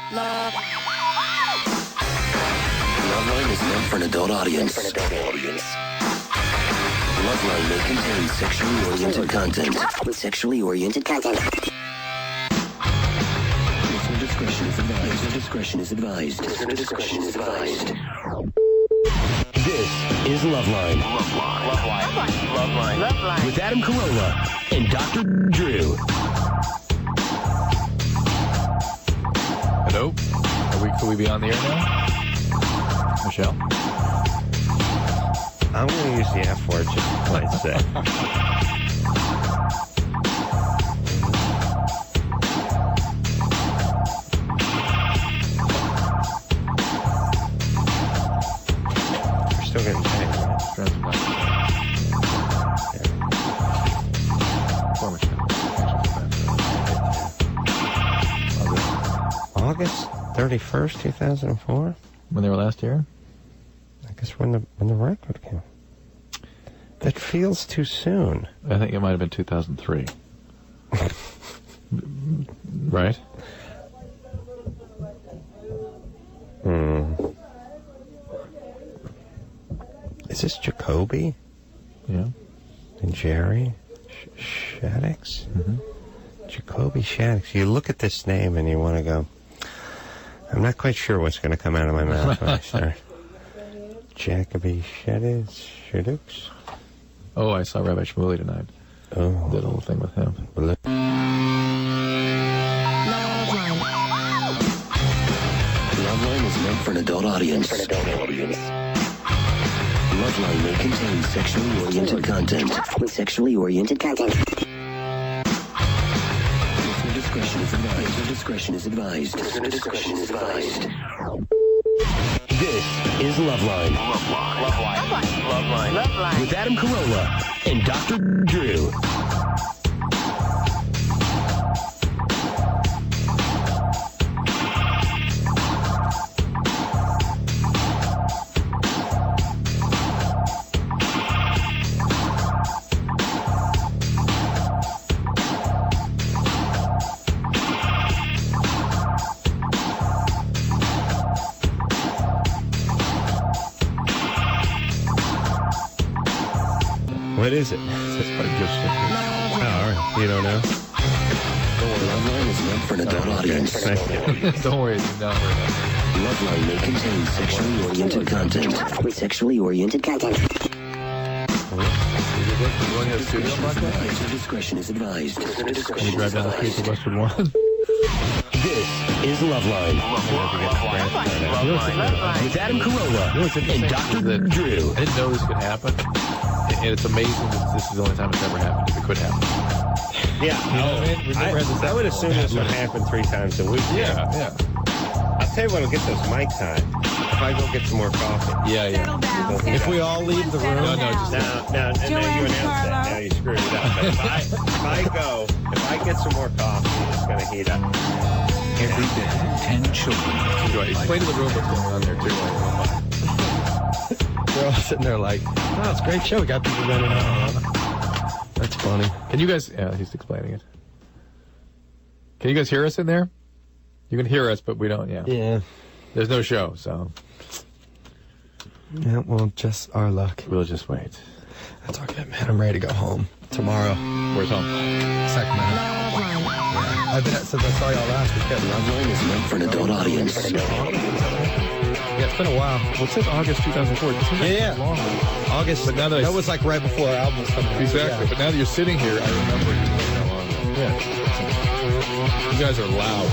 Loveline is meant for an adult audience. Loveline may contain sexually oriented content. Listener discretion is advised. This is Loveline. Loveline. With Adam Carolla and Dr. Drew. Hello? Can we be on the air now? Michelle? I'm going to use the F word just to play safe. We're still getting paid, right? August 31st, 2004? When they were last here? I guess when the record came. That feels too soon. I think it might have been 2003. Right? Is this Jacoby? Yeah. And Jerry? Shaddix? Mm-hmm. Jacoby Shaddix. You look at this name and you want to go, I'm not quite sure what's going to come out of my mouth when I start. Jacoby Shaddix? Oh, I saw Rabbi Shmuley tonight. Oh. Did a little thing with him. Loveline is meant for an adult audience. Loveline may contain sexually oriented content. Listener discretion is advised. This is Loveline. Loveline. With Adam Carolla and Dr. Drew. What is it? That's probably gift stickers. Oh, all right. You don't know? Loveline is meant for an adult audience. Don't worry. No, Loveline may contain sexually oriented content. Listener discretion is advised. Can you drive down the street to Westwood 1? This is Loveline. With Adam Carolla and Dr. Drew. I didn't know this could happen. And it's amazing that this is the only time it's ever happened. If it could happen. Yeah. You know what I mean? We've never had this I would assume this would happen 3 times a week. Yeah. I'll tell you what'll get those mics hot. If I go get some more coffee. Yeah. If we all leave the room. No, just Now you announced that. Now you screwed it up. But if I get some more coffee, it's going to heat up. Every day, 10 children. Explain to the room what's going on there, too. They're all sitting there like, oh, it's a great show. We got people running out. That's funny. Can you guys... Yeah, he's explaining it. Can you guys hear us in there? You can hear us, but we don't, Yeah. There's no show, so... Yeah, well, just our luck. We'll just wait. That's okay, man. I'm ready to go home tomorrow. Where's home? Sacramento. Yeah. I've been since I saw y'all last weekend. Loveline is meant for an adult audience. Yeah, it's been a while. Well, it says August 2004. Yeah. Long. August. But now that was like right before our album was coming out. Exactly. Yeah. But now that you're sitting here, I remember you how long. Yeah. You guys are loud.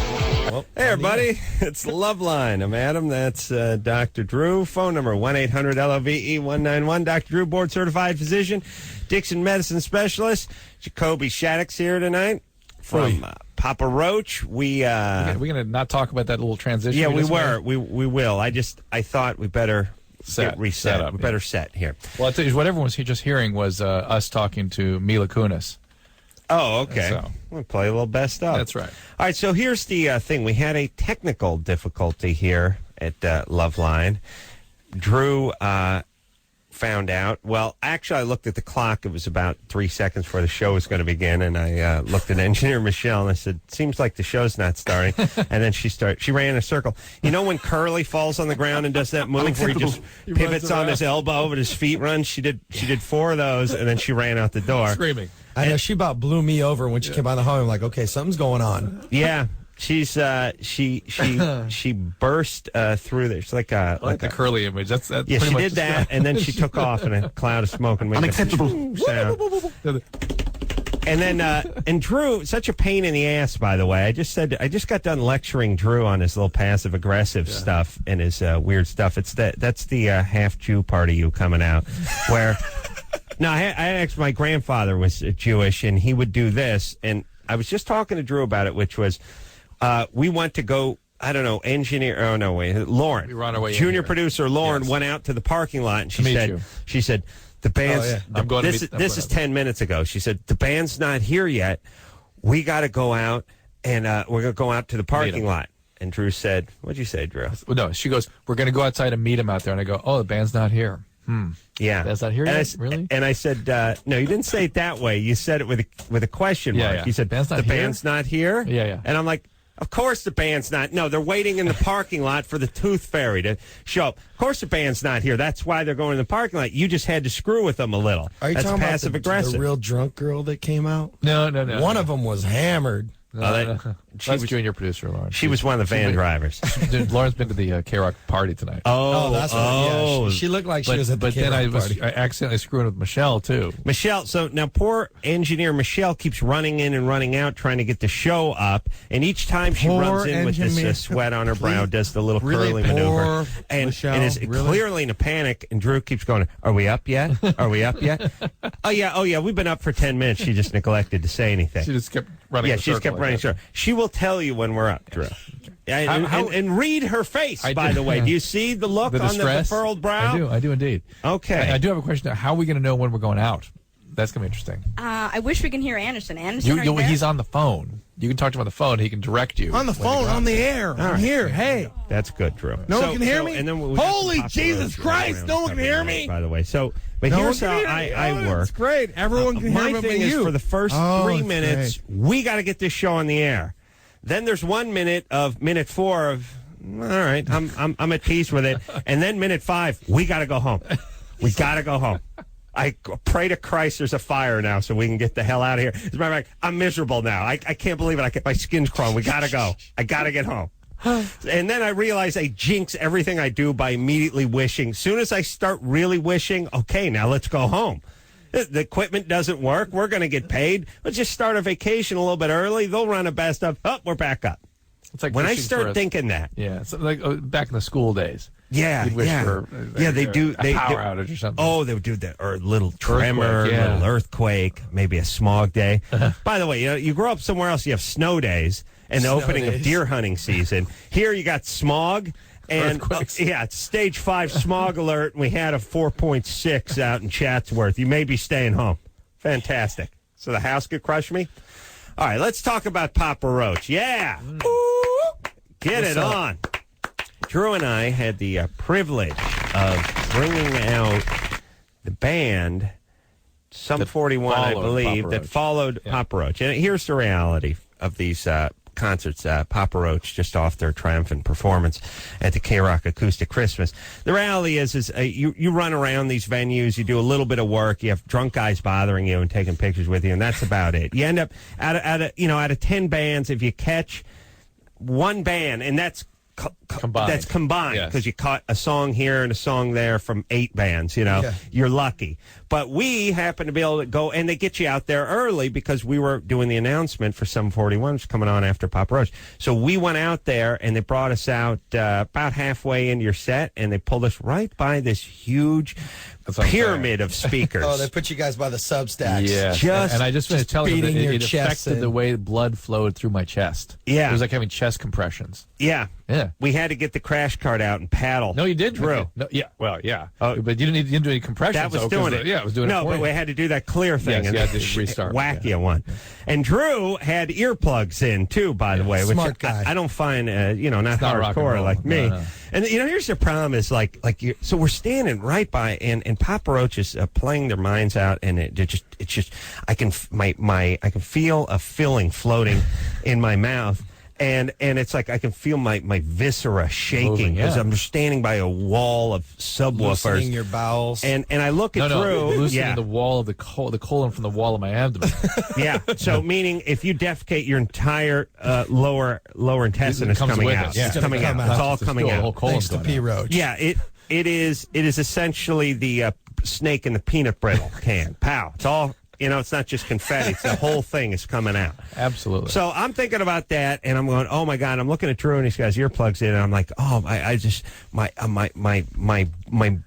Well, hey, everybody. It's Loveline. I'm Adam. That's Dr. Drew. Phone number 1-800-LOVE-191. Dr. Drew, board-certified physician, Dixon medicine specialist. Jacoby Shaddix here tonight from Papa Roach. We're going to not talk about that little transition. Yeah, we will. I thought we better get reset. Set up, we better set here. Well, I'll tell you, what everyone was just hearing was us talking to Mila Kunis. Oh, okay. So. We'll play a little best of. That's right. All right, so here's the thing. We had a technical difficulty here at Loveline. Drew found out. Well, actually, I looked at the clock. It was about 3 seconds before the show was going to begin, and I looked at engineer Michelle, and I said, "Seems like the show's not starting." And then she ran in a circle. You know when Curly falls on the ground and does that move where he just pivots on his elbow and his feet run? She did 4 of those, and then she ran out the door. Screaming. I know, she about blew me over when she came out of the home. I'm like, okay, something's going on. Yeah. She's she burst through there. It's like the Curly image. That's yeah. She did that, and then she took off in a cloud of smoke and made Unacceptable. sound. And then and Drew, such a pain in the ass. By the way, I just got done lecturing Drew on his little passive aggressive stuff and his weird stuff. That's the half Jew part of you coming out, where. No, I actually, my grandfather was Jewish, and he would do this. And I was just talking to Drew about it, which was. We went to go, I don't know, Lauren. We were on our way junior producer Lauren went out to the parking lot, and she said, the band's, I'm going this is 10 minutes ago. She said, the band's not here yet. We got to go out, and we're going to go out to the parking lot. And Drew said, what'd you say, Drew? Well, no, she goes, we're going to go outside and meet him out there. And I go, oh, the band's not here. Yeah. That's not here yet? Really? And I said, no, you didn't say it that way. You said it with a question mark. Yeah. You said, band's not band's not here? Yeah. And I'm like, of course the band's not. No, they're waiting in the parking lot for the Tooth Fairy to show up. Of course the band's not here. That's why they're going in the parking lot. You just had to screw with them a little. Are you That's talking passive about aggressive. the real drunk girl that came out? No. One of them was hammered. That's junior producer Lauren. She was one of the van drivers. Lauren's been to the K-Rock party tonight. Oh, that's right. Yeah, she looked like she was at the K-Rock party. I accidentally screwed with Michelle, too. Michelle, so now poor engineer Michelle keeps running in and running out trying to get the show up, and each time she runs in with this sweat on her brow, does the little curly maneuver, and is clearly in a panic, and Drew keeps going, are we up yet? Are we up yet? Oh, yeah, we've been up for 10 minutes. She just neglected to say anything. She just kept running. Yeah, she just kept running. Sure. She will tell you when we're up, Drew. And read her face, by the way. Do you see the look on the furrowed brow? I do indeed. Okay. I do have a question. How are we going to know when we're going out? That's going to be interesting. I wish we can hear Anderson. Anderson, are you there? He's on the phone. You can talk to him on the phone. He can direct you. On the phone, on the air. I'm here. Hey. That's good, Drew. No one can hear me? And then Holy Jesus Christ, no one can hear me? By the way. But here's how I work. That's great. Everyone can hear me. My thing is for the first 3 minutes, we got to get this show on the air. Then there's 1 minute of minute 4 of, all right, I'm at peace with it. And then minute 5, we got to go home. We got to go home. I pray to Christ there's a fire now so we can get the hell out of here. As a matter of fact, I'm miserable now. I can't believe it. My skin's crawling. We got to go. I got to get home. And then I realize I jinx everything I do by immediately wishing. As soon as I start really wishing, okay, now let's go home. The equipment doesn't work. We're going to get paid. Let's just start a vacation a little bit early. They'll run a best of. Oh, we're back up. It's like when I start thinking that. Yeah, it's like back in the school days. Yeah, You'd wish for they do a power outage or something. Oh, they would do that, or a little tremor, little earthquake, maybe a smog day. By the way, you grow up somewhere else, you have snow days and the opening of deer hunting season. Here you got smog. And it's stage 5 smog alert, and we had a 4.6 out in Chatsworth. You may be staying home. Fantastic. So the house could crush me? All right, let's talk about Papa Roach. Yeah. Get it on. Drew and I had the privilege of bringing out the band, Sum 41, I believe, that followed Papa Roach. And here's the reality of these concerts. Papa Roach just off their triumphant performance at the K-Rock Acoustic Christmas. The reality is you run around these venues, you do a little bit of work, you have drunk guys bothering you and taking pictures with you, and that's about it. You end up out of 10 bands, if you catch one band, and that's combined. That's combined because you caught a song here and a song there from 8 bands. You're lucky. But we happen to be able to go, and they get you out there early because we were doing the announcement for Sum 41, which is coming on after Papa Roach. So we went out there, and they brought us out about halfway into your set, and they pulled us right by this huge pyramid of speakers. Oh, they put you guys by the substacks. Yeah. And I just want to tell you that it affected the way blood flowed through my chest. Yeah. It was like having chest compressions. Yeah. Yeah. We had to get the crash cart out and paddle. No, you did, Drew. Okay. No, yeah. Well, yeah. But you didn't do any compressions. That was doing it. It was doing it for but you. we had to do that clear thing. Yes, you had to restart. Whack you one. And Drew had earplugs in, too, by the way. Smart which guy. I don't find, not hardcore like me. No. And, here's the problem is, so we're standing right by, and and Papa Roach is playing their minds out, and it's just I can feel a filling floating in my mouth. And it's like I can feel my viscera shaking because I'm just standing by a wall of subwoofers. Loosening your bowels. And I look at Drew. Loosening the wall of the colon from the wall of my abdomen. Yeah. So meaning if you defecate, your entire lower intestine is coming out. Yeah. It's coming out. It's all coming out. Thanks to P. Roach. Yeah. It is essentially the snake in the peanut brittle can. Pow. It's all. It's not just confetti. It's the whole thing is coming out. Absolutely. So I'm thinking about that, and I'm going, oh my God! I'm looking at Drew, and he's got his earplugs in, and I'm like, oh, I just my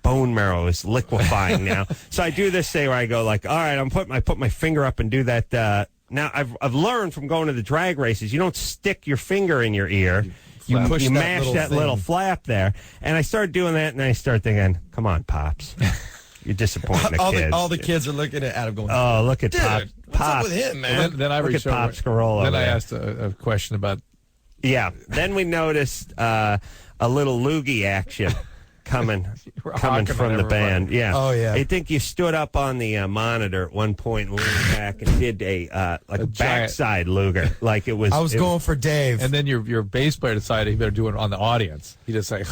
bone marrow is liquefying now. So I do this thing where I go like, all right, I put my finger up and do that. Now I've learned from going to the drag races, you don't stick your finger in your ear. You mash that little flap there, and I started doing that, and I started thinking, come on, Pops. You're disappointing the kids. All the kids are looking at Adam going, oh, look at Pops. What's up with him, man? Then I look at Pops Carolla. Then I asked a question about... Yeah. Then we noticed a little loogie action coming from the band. Yeah. Oh, yeah. I think you stood up on the monitor at one point and leaned back and did a backside luger. Like it was... I was going for Dave. And then your bass player decided he better do it on the audience. He just like...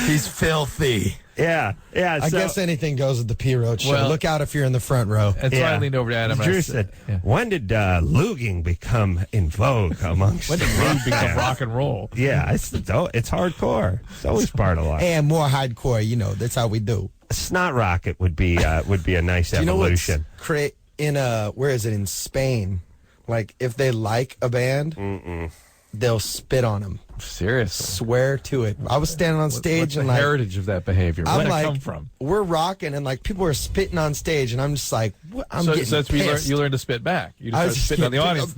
He's filthy. Yeah. I guess anything goes with the P. Roach show. Look out if you're in the front row. And so I leaned over to Adam. Drew said, when did luging become in vogue amongst... When did lug become rock and roll? Yeah, it's hardcore. It's always part of life. And more hardcore, that's how we do. Snot rocket would be a nice evolution. Where is it, in Spain? Like, if they like a band, they'll spit on them. Seriously. Swear to it. I was standing on stage what's and the heritage of that behavior? Where did it come from? We're rocking and like people are spitting on stage and I'm just like, what? So that's where you learned to spit back. You just started spitting on the audience.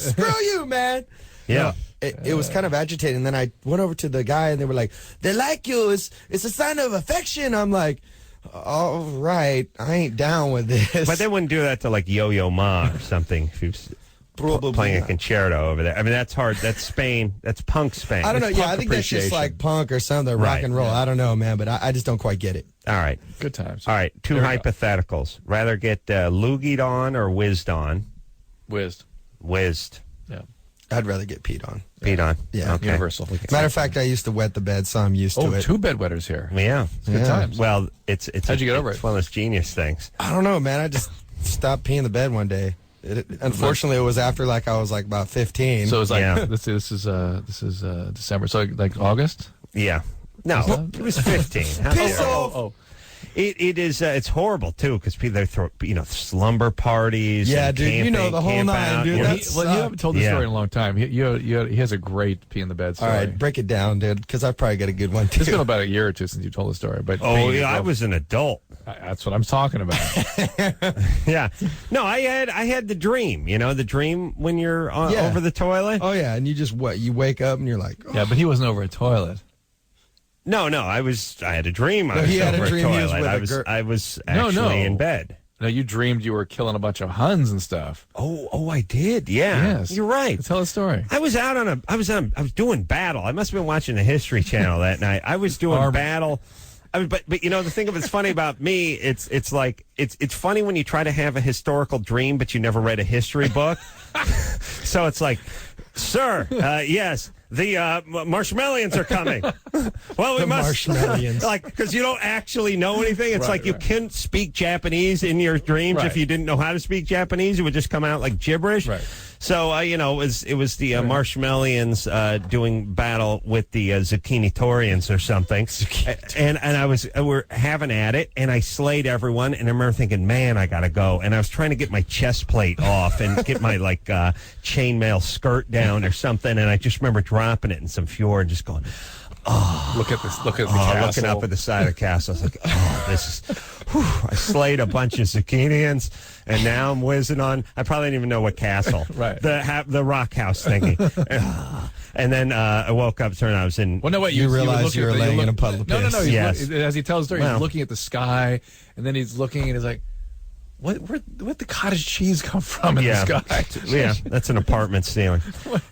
Screw you, man. Yeah. It was kind of agitating. Then I went over to the guy and they were like, they like you. It's a sign of affection. I'm like, all right, I ain't down with this. But they wouldn't do that to like Yo-Yo Ma or something if he was playing a concerto over there. I mean, that's hard. That's Spain. That's punk Spain. I don't know. Yeah, I think that's just like punk or something, rock and roll. Yeah. I don't know, man, but I just don't quite get it. All right. Good times. All right. Two hypotheticals. Rather get loogied on or whizzed on? Whizzed. Yeah. I'd rather get peed on. Peed on. Yeah. Okay. Universal. Matter of fact, I used to wet the bed, so I'm used to it. Two bedwetters here. Yeah. Good times. Well, it's how'd you get over it? It's one of those genius things. I don't know, man. I just stopped peeing the bed one day. Unfortunately, it was after I was about 15. So it was like this is December. So like August. Yeah. No, it was 15. Piss off. It is. It's horrible too because people they throw slumber parties. Yeah, and dude. Camping, The whole nine, dude. You haven't told this story in a long time. He has a great pee in the bed story. All right, break it down, dude, because I probably got a good one too. It's been about a year or two since you told the story. But I was an adult. That's what I'm talking about. Yeah. No, I had the dream. The dream when you're over the toilet. Oh yeah, and you wake up and you're like, oh. Yeah, but he wasn't over a toilet. No, I had a dream. He had a dream. I was actually in bed. No, you dreamed you were killing a bunch of Huns and stuff. Oh, I did. Yeah, yes. You're right. Tell a story. I was doing battle. I must have been watching the History Channel that night. I was doing battle. But the thing that's funny about me, it's funny when you try to have a historical dream, but you never read a history book. So it's like, sir, yes. The Marshmallians are coming. Well, we must because you don't actually know anything. It's you can't speak Japanese in your dreams. If you didn't know how to speak Japanese, it would just come out like gibberish. Right. So it was the Marshmallians doing battle with the Zucchinitorians or something, and we're having at it, and I slayed everyone, and I remember thinking, man, I gotta go, and I was trying to get my chest plate off and get my chainmail skirt down or something, and I just remember dropping it in some fjord and just going, oh, look at this! Look at the castle. Looking up at the side of the castle, I was like, oh, this is. Whew, I slayed a bunch of zucchinians, and now I'm whizzing on. I probably didn't even know what castle. Right. The rock house thingy. And then I woke up, turned out I was in. Well, no, wait. You realized you were laying in a puddle of piss. No. Yes. As he tells the story, he's looking at the sky, and then he's looking, and he's like, Where'd the cottage cheese come from in the sky? Yeah, that's an apartment ceiling.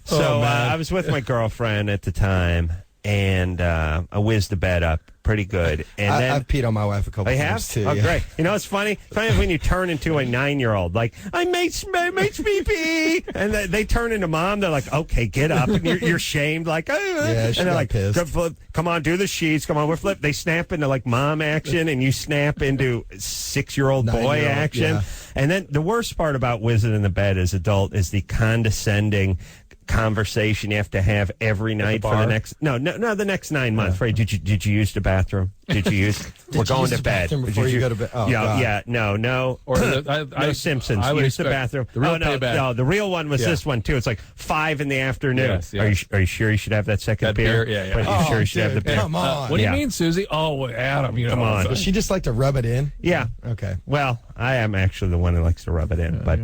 So I was with my girlfriend at the time, and I whizzed the bed up pretty good. And then I've peed on my wife a couple they times, have? too. Oh, yeah. great. You know, it's funny. It's funny when you turn into a 9-year-old. Like, I makes me pee. And they turn into mom. They're like, okay, get up. And you're shamed. Like, Yeah, she and they're got like, pissed. come on, do the sheets. Come on, we're flip. They snap into like mom action, and you snap into 6-year-old boy 9-year-old, action. yeah. And then the worst part about whizzing in the bed as adult is the condescending conversation you have to have every night for the next the next 9 months. Right? Did you use the bathroom? Did you use? We're going use to the bed bathroom before you go to bed? Oh, God. No. Or No Simpsons. I would Use the expect bathroom. the real no, payback. the real one was Yeah. this one too. It's like 5 in the afternoon. Yes. Are you sure you should have that second That beer? beer? Yeah. But you sure you should have the dude, beer? come on. What do you Yeah. mean, Susie? Oh, Adam, you know. Come on. it's Does she just like to rub it in? Yeah. Okay. Well, I am actually the one who likes to rub it in, but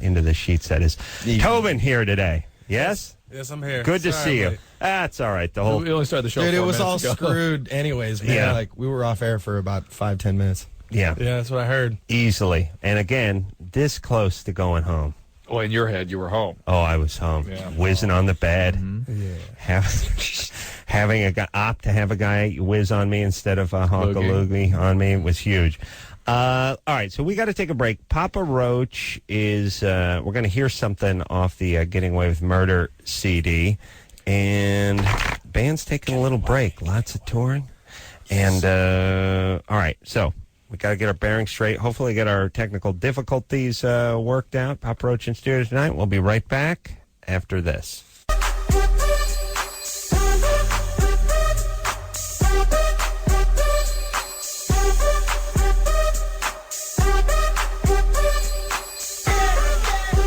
into the sheets that is. Yeah. Tobin here today. Yes. Yes, I'm here. Good to Sorry, see you. buddy. That's all right. The whole We only started the show. Dude, it 4 was all minutes ago. screwed anyways, man. Yeah. Like, we were off air for about 5-10 minutes. yeah. Yeah, that's what I heard. Easily. And again, this close to going home. Well, in your head, you were home. Oh, I was home, Yeah. whizzing on the bed, Yeah. having a guy opt to have a guy whiz on me instead of a honk a Loogie. loogie on me was huge. All right, so we got to take a break. Papa Roach is. We're going to hear something off the "Getting Away with Murder" CD, and band's taking a little break. Lots of touring, and all right, so. We got to get our bearings straight. Hopefully, get our technical difficulties worked out. Papa Roach in studio tonight. We'll be right back after this.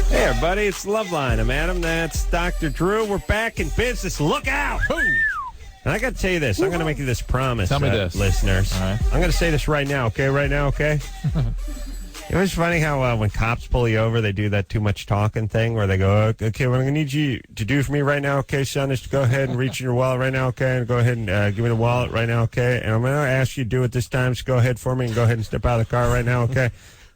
Hey, everybody, it's Loveline. I'm Adam. That's Dr. Drew. We're back in business. Look out! And I got to tell you this. I'm going to make you this promise, Tell me this. listeners. All right. I'm going to say this right now, okay? Right now, okay? It was funny how when cops pull you over, they do that too much talking thing where they go, okay, what I'm going to need you to do for me right now, okay, son, is to go ahead and reach in your wallet right now, okay, and go ahead and give me the wallet right now, okay, and I'm going to ask you to do it this time, so go ahead for me and go ahead and step out of the car right now, okay?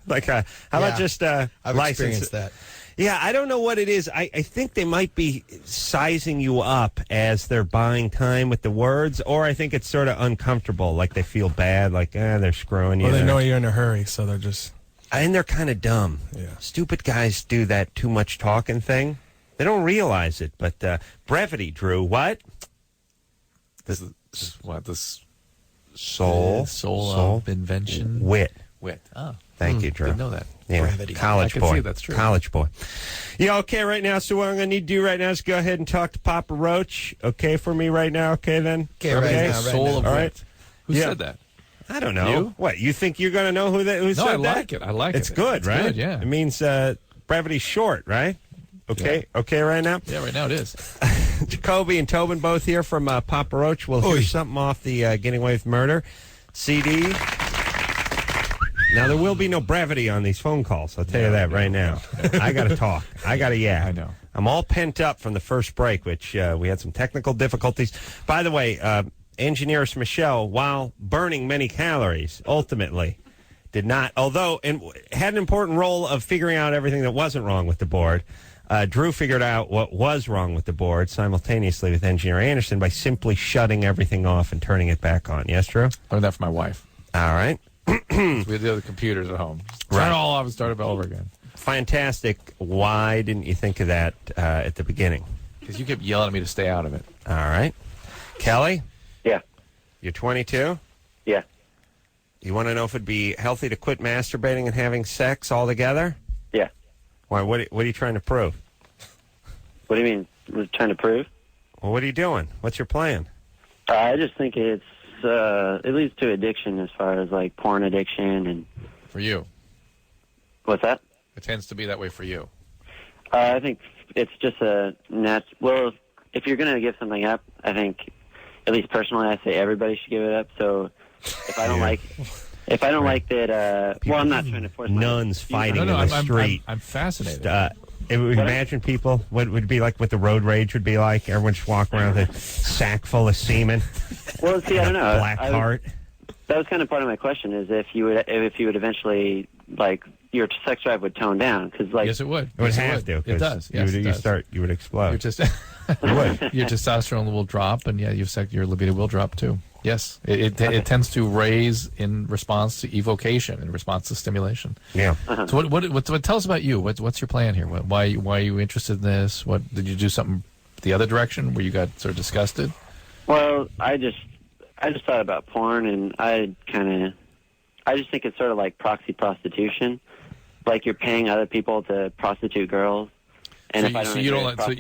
Like, how about just I've license? experienced that. Yeah, I don't know what it is. I think they might be sizing you up as they're buying time with the words, or I think it's sort of uncomfortable, like they feel bad, like, they're screwing you. Well, they know you're in a hurry, so they're just... And they're kind of dumb. Yeah. Stupid guys do that too much talking thing. They don't realize it, but brevity, Drew, what? This is what this Soul. soul of invention. Wit. Wit. Oh, Thank you, Drew. didn't know that. Yeah, Brevity. college I can boy. see that's true. College boy. Yeah, okay, right now. So what I'm going to need to do right now is go ahead and talk to Papa Roach. Okay, for me right now. Okay, then. Okay, right now, right Soul now. of All wit. right. Who Yeah. said that? I don't know. You? What, you think you're going to know who No, said I that? like it. I like It's it. good, It's right? good, yeah. It means brevity's short, right? Okay. Yeah. Okay, right now. Yeah, right now it is. Jacoby and Tobin both here from Papa Roach. We'll hear something off the Getting Away with Murder CD. Now, there will be no brevity on these phone calls. I'll tell you that right now. I got to talk. I got to yak. I know. I'm all pent up from the first break, which we had some technical difficulties. By the way, engineers Michelle, while burning many calories, ultimately did not, although and had an important role of figuring out everything that wasn't wrong with the board. Drew figured out what was wrong with the board simultaneously with Engineer Anderson by simply shutting everything off and turning it back on. Yes, Drew? Learned that from my wife. All right. We had the other computers at home. Turn Right. it all off and start it all over again. Fantastic. Why didn't you think of that at the beginning? Because you kept yelling at me to stay out of it. All right. Kelly, Yeah. you're 22. Yeah. You want to know if it'd be healthy to quit masturbating and having sex altogether? Yeah. Why? What are you trying to prove? What do you mean? Was trying to prove? Well, what are you doing? What's your plan? I just think it leads to addiction as far as like porn addiction and For you. what's that? It tends to be that way for you. I think it's just well, if you're going to give something up, I think, at least personally, I say everybody should give it up. So if I don't like that, well, I'm not trying to force Nuns fighting No, in the I'm street. I'm fascinated. Imagine people, what it would be like, what the road rage would be like. Everyone just walk around with a sack full of semen. Well, see, I don't know. Black heart. That was kind of part of my question: is if you would eventually like your sex drive would tone down because, like, Yes, it would. It would Yes, have to. It 'cause does. Yes, it does. You would explode. You're just your testosterone will drop, and yeah, your libido will drop too. Yes, it tends to raise in response to evocation, in response to stimulation. Yeah. So what tell us about you? What's your plan here? Why are you interested in this? What did you do something the other direction where you got sort of disgusted? well, I just thought about porn, and I just think it's sort of like proxy prostitution. Like you're paying other people to prostitute girls. And if I don't you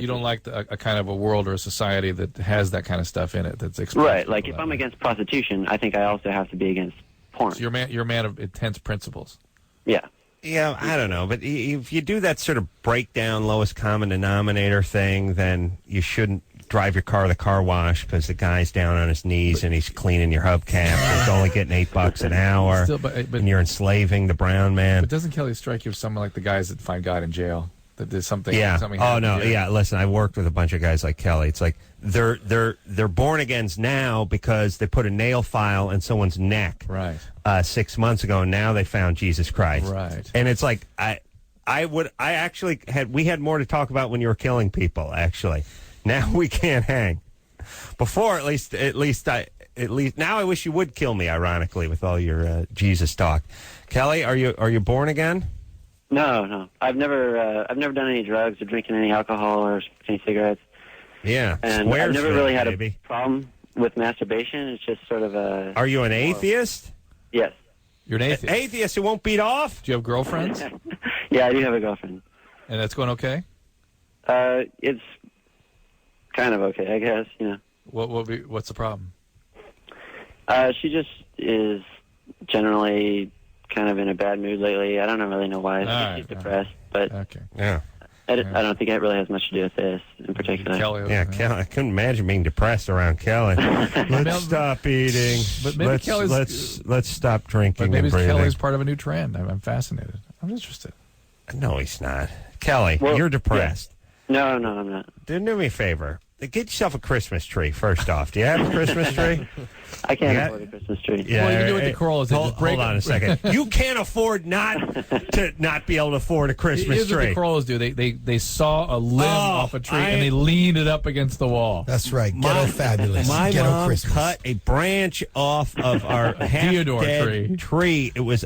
don't like a kind of a world or a society that has that kind of stuff in it that's exposed. Right. Like if I'm against prostitution, I think I also have to be against porn. So you're a man of intense principles. Yeah. Yeah, I don't know. But if you do that sort of breakdown, lowest common denominator thing, then you shouldn't drive your car to the car wash because the guy's down on his knees and he's cleaning your hubcap. He's only getting $8 an hour. Still, but and you're enslaving the brown man. But doesn't Kelly strike you as someone like the guys that find God in jail? That there's something. Yeah. Something Oh no. here. Yeah. Listen, I worked with a bunch of guys like Kelly. It's like they're born agains now because they put a nail file in someone's neck. Right. 6 months ago, and now they found Jesus Christ. Right. And it's like we had more to talk about when you were killing people. Actually, now we can't hang. Before, at least now I wish you would kill me. Ironically, with all your Jesus talk, Kelly, are you born again? No. I've never done any drugs or drinking any alcohol or any cigarettes. Yeah. And I've never really had a problem with masturbation. It's just sort of a... Are you an atheist? Yes. You're an atheist. Atheist who won't beat off? Do you have girlfriends? Yeah, I do have a girlfriend. And that's going okay? It's kind of okay, I guess, What's the problem? She just is generally kind of in a bad mood lately. I don't really know why. She's depressed, but Okay. Yeah. I don't think it really has much to do with this in particular. Kelly. Yeah, Kelly. I couldn't imagine being depressed around Kelly. Let's stop eating. But maybe let's stop drinking. But maybe and breathing. Kelly's part of a new trend. I'm fascinated. I'm interested. No, he's not. Kelly, Well, you're depressed. No, I'm not. Do me a favor. Get yourself a Christmas tree, first off. Do you have a Christmas tree? I can't Yeah. afford a Christmas tree. Yeah. Well, you can do what the Corollas did. Hold, Just break hold on it. a second. You can't afford not be able to afford a Christmas Here's what tree. the Corollas do. They saw a limb off a tree and they leaned it up against the wall. That's right. Ghetto fabulous. My Ghetto mom Christmas. cut a branch off of our Theodore tree. It was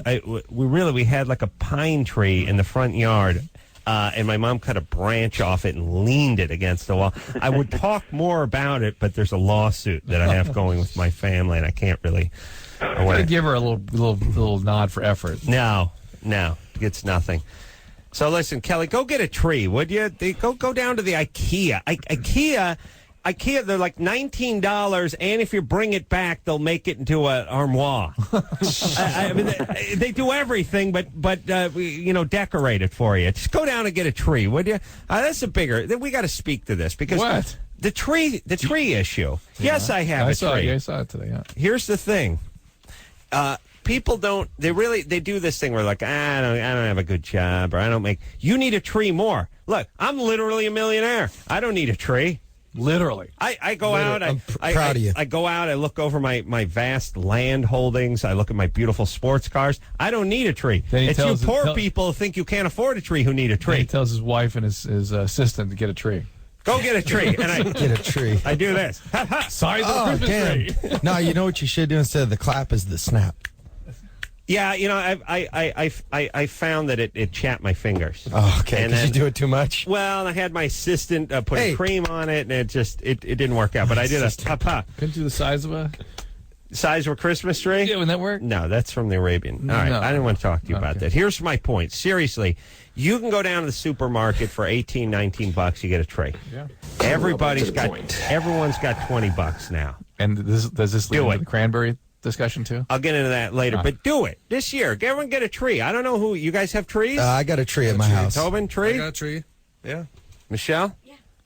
we had like a pine tree in the front yard. And my mom cut a branch off it and leaned it against the wall. I would talk more about it, but there's a lawsuit that I have going with my family, and I can't really. I'm gonna give her a little nod for effort. No, it's nothing. So listen, Kelly, go get a tree, would you? Go down to the IKEA. IKEA, they're like $19, and if you bring it back, they'll make it into an armoire. I mean, they do everything, but decorate it for you. Just go down and get a tree, would you? That's a bigger. We got to speak to this because What? the tree issue. Yeah. Yes, I have a tree. I saw it today. Yeah. Here's the thing. People don't. They do this thing where like I don't have a good job or I don't make. You need a tree more. Look, I'm literally a millionaire. I don't need a tree. Literally. I go out. I'm proud of you. I go out. I look over my vast land holdings. I look at my beautiful sports cars. I don't need a tree. Then he It's you tells- poor tell- people who think you can't afford a tree who need a He tree. tells his wife and his assistant to get a tree. Go get a tree. And I Get a tree. I do this. Ha, ha. Size of Oh, a Christmas damn. tree. No, you know what you should do instead of the clap is the snap. Yeah, I found that it chapped my fingers. Oh, okay. And Because you then- do it too much. Well, I had my assistant put Hey. cream on it, and it didn't work out. But I did a ha. Couldn't do the size of a. Size of a Christmas tree? Yeah, wouldn't that work? No, that's from the Arabian. All right, No. I didn't want to talk to you about Okay. that. Here's my point. Seriously, you can go down to the supermarket for $18, $19. You get a tree. Yeah. Everyone's got $20 now. And does this lead Do into it. the cranberry discussion too? I'll get into that later, but do it this year. Everyone get a tree. I don't know who you guys have trees. I got a tree at my house. Tobin, tree. I got a tree. Yeah. Michelle,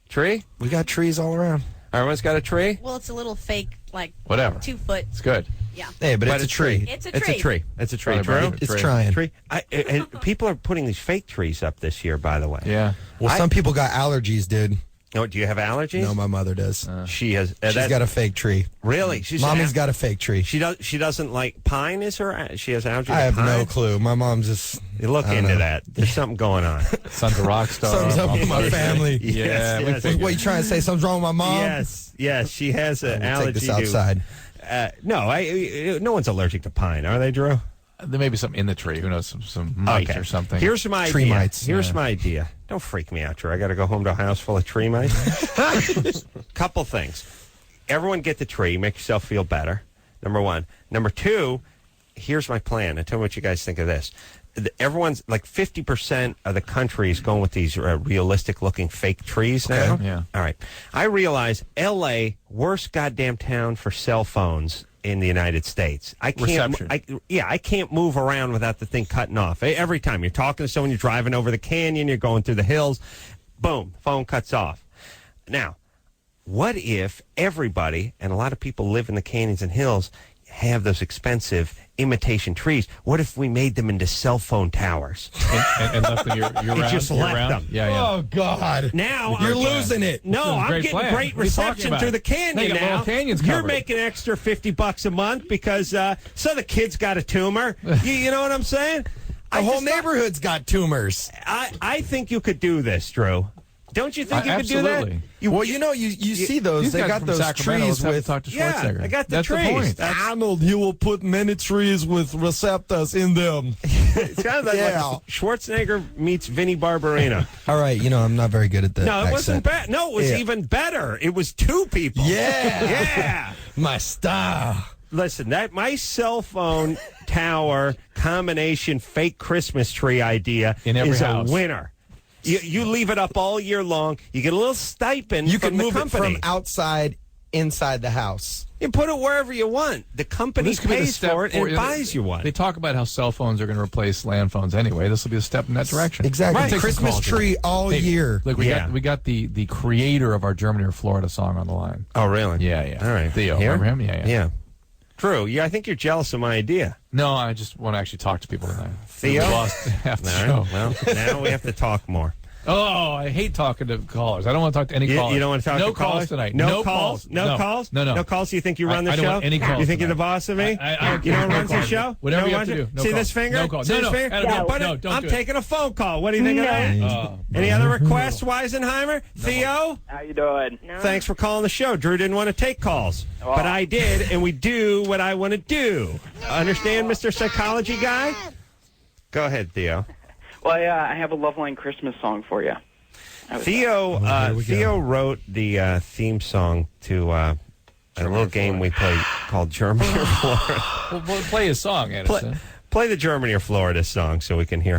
tree. We got trees all around. Everyone's got a tree. Well, it's a little fake, like Whatever. 2 foot. It's good. Yeah. Hey, but it's a tree. It's a It's a tree. tree. It's a tree. Probably Drew? right. It's Tree. trying. Tree. And people are putting these fake trees up this year, by the way. Yeah. Well, some people got allergies, dude. No, do you have allergies? No, my mother does. She has. She's got a fake tree. Really? She's Mommy's got a fake tree. She doesn't like pine. Is her? She has allergies. I have to pine? no clue. My mom's just. You look into that. There's something going on. Son's a rock star. Something's up with my family. Yeah, Yes, What you trying to say? Something's wrong with my mom? Yes. She has an We'll allergy. take this outside. No one's allergic to pine, are they, Drew? There may be something in the tree. Who knows? Some mites or something. Here's my Tree idea. mites. Here's my idea. Don't freak me out, Drew. I got to go home to a house full of tree mites. Couple things. Everyone get the tree. Make yourself feel better. Number one. Number two, here's my plan. And tell me what you guys think of this. Everyone's like 50% of the country is going with these realistic-looking fake trees now. Okay. Yeah. All right. I realize L.A., worst goddamn town for cell phones in the United States. I can't move around without the thing cutting off. Every time you're talking to someone, you're driving over the canyon, you're going through the hills, boom, phone cuts off. Now, what if everybody, and a lot of people live in the canyons and hills, have those expensive imitation trees? What if we made them into cell phone towers? and left them year-round? Just left them. Yeah. Oh, God. Now You're losing it. No, I'm great getting plan. great What are you talking reception about? through the canyon They got now. all canyons You're covered. making an extra $50 a month because so the kid's got a tumor. you know what I'm saying? The whole neighborhood's got tumors. I think you could do this, Drew. Don't you think you could do that? absolutely. Well, you see those. These They guys got from those Sacramento, trees let's have to with. talk to Yeah, Schwarzenegger. I got the That's trees. The point. Arnold, he will put many trees with receptors in them. It sounds like Yeah. Schwarzenegger meets Vinnie Barbarino. All right, I'm not very good at that. No, it wasn't bad. No, it was Yeah. even better. It was two people. Yeah. Yeah. My star. Listen, my cell phone tower combination fake Christmas tree idea In every is house. a winner. You leave it up all year long. You get a little stipend You from can the move it company. from outside inside the house. You put it wherever you want. The company This could be the pays step for it and forward. buys you one. They talk about how cell phones are going to replace land phones anyway. This will be a step in that direction. Exactly. Take some Christmas calls tree here. all Hey, year. Look, we got the creator of our Germany or Florida song on the line. Oh, really? Yeah. All right. Theo, Here? remember him? Yeah. Drew, I think you're jealous of my idea. No, I just want to actually talk to people tonight. Theo? We lost half the All show. right. Well, now we have to talk more. Oh, I hate talking to callers. I don't want to talk to any callers. You don't want to talk no to callers? calls tonight. No calls? No calls? No. No calls? You think you run the I show? don't want any calls You think you're the tonight. boss of me? I don't You care. know who No runs the calls. show? Whatever No you have to runs do. it? No See calls. this finger? No calls. See No, this no. finger? Adam, Put it- no, don't I'm do it. taking a phone call. What do you think of that? Any other requests, Weisenheimer? Theo? How you doing? Thanks for calling the show. Drew didn't want to take calls, but I did, and we do what I want to do. Understand, Mr. Psychology Guy? Go ahead, Theo. Well, yeah, I have a Loveline Christmas song for you. Theo wrote the theme song to a little game we play called Germany or Florida. Well, play his song, Anderson. Play the Germany or Florida song so we can hear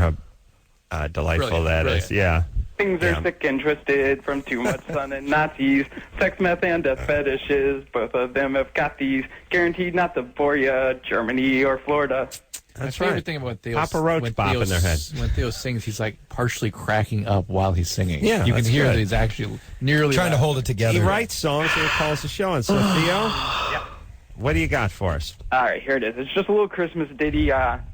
how delightful that is. Yeah. Things are sick and twisted from too much sun and Nazis. Sex, meth, and death fetishes. Both of them have got these. Guaranteed not to bore ya. Germany or Florida. That's My favorite right. thing about Theo, Papa Roach when bopping their head. When Theo sings, he's like partially cracking up while he's singing. Yeah, you can that's hear good. that he's actually nearly Trying to laughing. hold it together. He writes songs and he calls the show. And so, Theo, what do you got for us? All right, here it is. It's just a little Christmas ditty. It's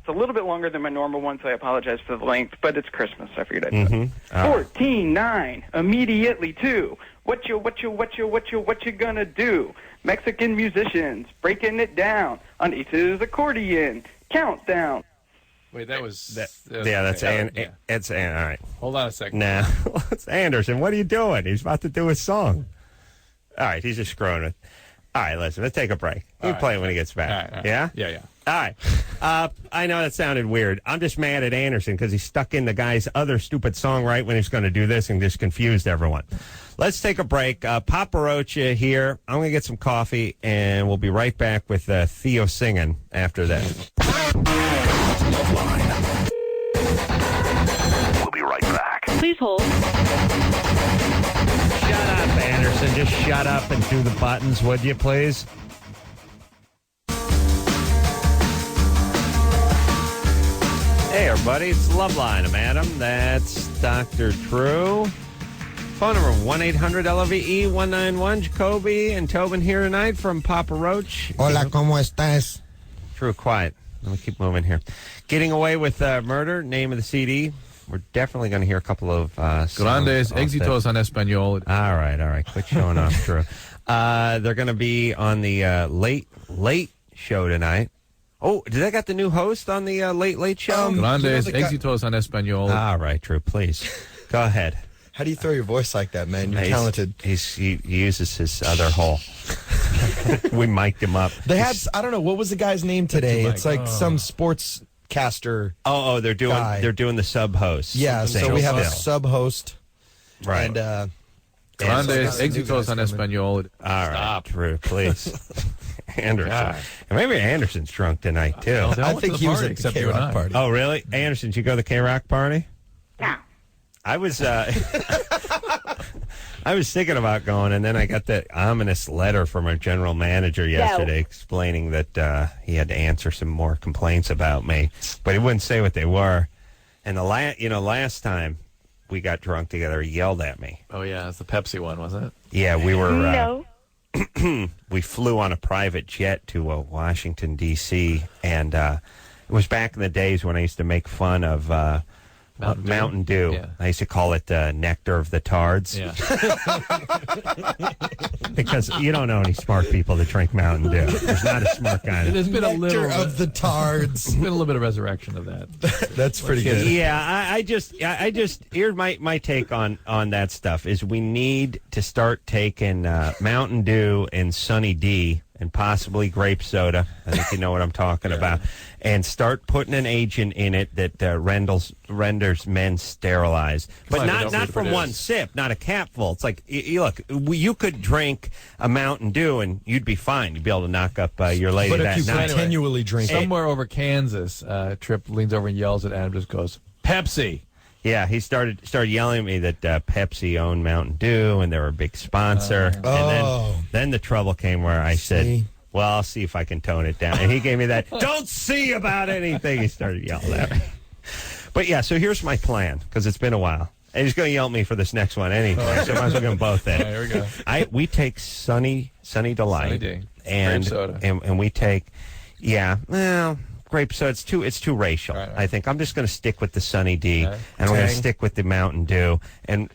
a little bit longer than my normal one, so I apologize for the length, but it's Christmas. I figured I'd do it. 14-9, immediately 2. What you gonna do? Mexican musicians breaking it down on Ace's accordion. Countdown. Wait, that was... That's okay. Ann. It's Ann. All right. Hold on a second. Now, it's Anderson. What are you doing? He's about to do his song. All right, he's just screwing with. All right, listen, let's take a break. We'll play it when he gets back. All right. Yeah? Yeah. All right. I know that sounded weird. I'm just mad at Anderson because he stuck in the guy's other stupid song right when he was going to do this and just confused everyone. Let's take a break. Papa Roach here. I'm going to get some coffee, and we'll be right back with Theo singing after this. Loveline. We'll be right back. Please hold. Shut up, Anderson. Just shut up and do the buttons, would you, please? Hey, everybody. It's Loveline. I'm Adam. That's Dr. Drew. Phone number 1-800-LOVE-191. Jacoby and Tobin here tonight from Papa Roach. Hola, ¿cómo estás? Drew, quiet. Let me keep moving here. Getting Away with Murder, name of the CD. We're definitely going to hear a couple of Grandes songs off éxitos en español. All right. Quit showing off, Drew. They're going to be on the late show tonight. Oh, did I got the new host on the late show? Grandes éxitos en español. All right, Drew, please. Go ahead. How do you throw your voice like that, man? You're talented. He uses his other hole. We mic'd him up. They had, I don't know, what was the guy's name today? It's like some sports caster. Oh, they're doing the sub host. Yeah, so we have a sub host. Right. And Grandes éxitos en español. All right, Drew, please. Anderson. And maybe Anderson's drunk tonight, too. I think he was at the K-Rock party. Oh, really? Anderson, did you go to the K-Rock party? No. I was I was thinking about going, and then I got that ominous letter from our general manager yesterday explaining that he had to answer some more complaints about me, but he wouldn't say what they were. And last time we got drunk together, he yelled at me. Oh, yeah, it's the Pepsi one, wasn't it? Yeah, we were. No. We flew on a private jet to Washington, D.C., and it was back in the days when I used to make fun of Mountain Dew. Yeah. I used to call it nectar of the tards. Yeah. Because you don't know any smart people that drink Mountain Dew. There's not a smart guy. There's been a little of the tards. There's been a little bit of resurrection of that. That's pretty good. Yeah, I just here's my take on that stuff is we need to start taking Mountain Dew and Sunny D and possibly grape soda. I think you know what I'm talking about. And start putting an agent in it that renders men sterilized. But not from one sip, not a capful. It's like, look, you could drink a Mountain Dew and you'd be fine. You'd be able to knock up your lady But that if you night. continually drink it. Somewhere over Kansas, Tripp leans over and yells at Adam, just goes, Pepsi. Yeah, he started yelling at me that Pepsi owned Mountain Dew and they were a big sponsor. And then the trouble came where I said, well, I'll see if I can tone it down. And he gave me that, don't see about anything. He started yelling at me. But yeah, so here's my plan, because it's been a while. And he's going to yell at me for this next one anyway, so I might as well give them both in. Here we go. We take Sunny Delight. Sunny D. And, Grape soda. and we take, grape soda. It's too racial. Right. I think I'm just going to stick with the Sunny D, and we're going to stick with the Mountain Dew. And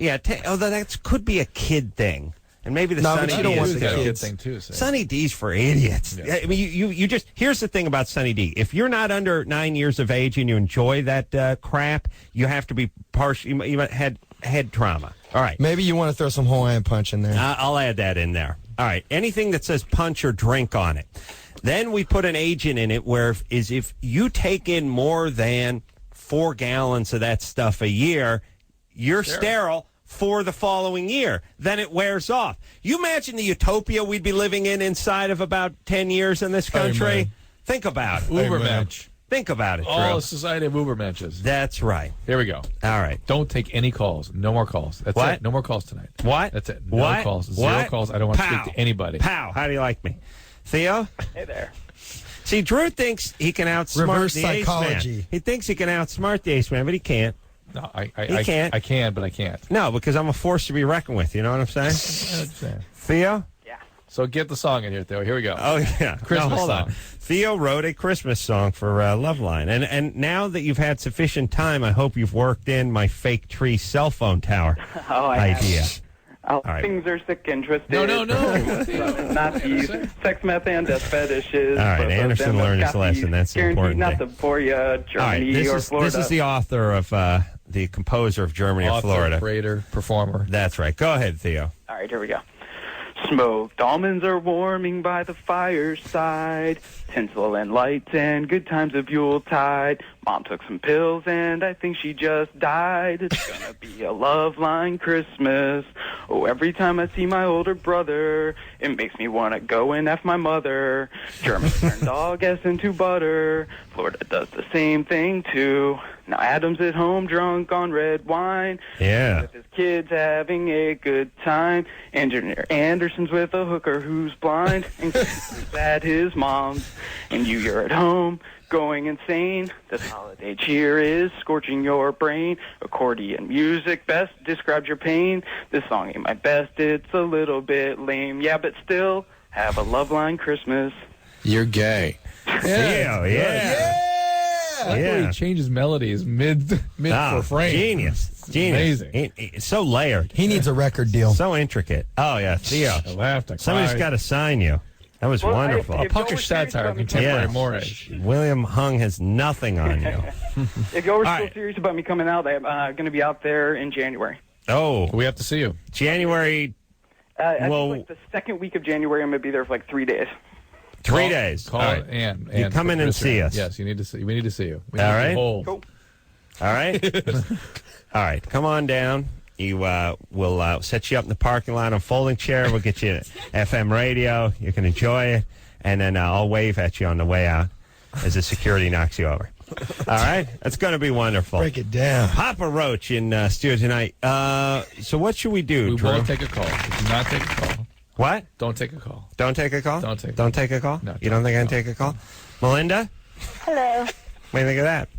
although that could be a kid thing, and maybe the Sunny D is a kid thing too. So. Sunny D's for idiots. Yeah. I mean, you just here's the thing about Sunny D. If you're not under 9 years of age and you enjoy that crap, you have to be partial. You had head trauma. All right. Maybe you want to throw some Hawaiian Punch in there. I'll add that in there. All right. Anything that says punch or drink on it. Then we put an agent in it where if you take in more than 4 gallons of that stuff a year, you're sterile for the following year. Then it wears off. You imagine the utopia we'd be living in inside of about 10 years in this country? Amen. Think about it. Ubermensch. Think about it, Drew. All a society of Ubermenches. That's right. Here we go. All right. Don't take any calls. No more calls. That's What? it. No more calls tonight. What? That's it. No calls. Zero calls. I don't want to speak to anybody. Pow. How do you like me? Theo? Hey there. See, Drew thinks he can outsmart Reverse the psychology. Ace Man. He thinks he can outsmart the Ace Man, but he can't. No, I can't. I can, but I can't. No, because I'm a force to be reckoned with. You know what I'm saying? Theo? Yeah. So get the song in here, Theo. Here we go. Oh, yeah. Christmas hold song. on. Theo wrote a Christmas song for Loveline. And now that you've had sufficient time, I hope you've worked in my fake tree cell phone tower idea. All right. Things are sick and twisted. No. Nazis, sex, meth, and death fetishes. All right, Both of Anderson them learned his got lesson. That's the guaranteed important not thing. to bore you, Germany All right, or Florida. this is the author of the composer of Germany or Author, Florida. creator, performer. That's right. Go ahead, Theo. All right, here we go. Smoked almonds are warming by the fireside. Tinsel and lights and good times of Yuletide. Mom took some pills and I think she just died. It's gonna be a Loveline Christmas. Oh, every time I see my older brother, it makes me want to go and F my mother. Germans turn dog S into butter. Florida does the same thing too. Now Adam's at home drunk on red wine. Yeah. With his kids having a good time. Engineer Anderson's with a hooker who's blind. And Christmas at his mom's. And you're at home going insane. This holiday cheer is scorching your brain. Accordion music best describes your pain. This song ain't my best, it's a little bit lame. Yeah, but still, have a Loveline Christmas. You're gay. Theo, yeah. Like Yeah. he changes melodies mid refrain. Genius. Amazing. It's so layered. He needs a record deal. So intricate. Oh, yeah. Theo. I laughed. I Somebody's cried. got to sign you. That was Well, wonderful. if Punkish y'all were serious satire, about me contemporary Yes. Moorish. William Hung has nothing on you. If y'all were All still right. serious about me coming out, I'm going to be out there in January. Oh, We have to see you. January I Well- think like the second week of January, I'm going to be there for like 3 days. 3 days. Call All right. Ann. You come in and see us. Yes, you need to see. We need to see you. We need All to right. hold. Cool. All right. All right. Come on down. We'll set you up in the parking lot on a folding chair. We'll get you FM radio. You can enjoy it. And then I'll wave at you on the way out as the security knocks you over. All right? That's going to be wonderful. Break it down. Papa Roach in studio tonight. So what should we do, We Drew? won't take a call. Do not take a call. What? Don't take a call. Don't take a call? Don't take a Don't take a call? No, You don't think I can take a call? Melinda? Hello. What do you think of that?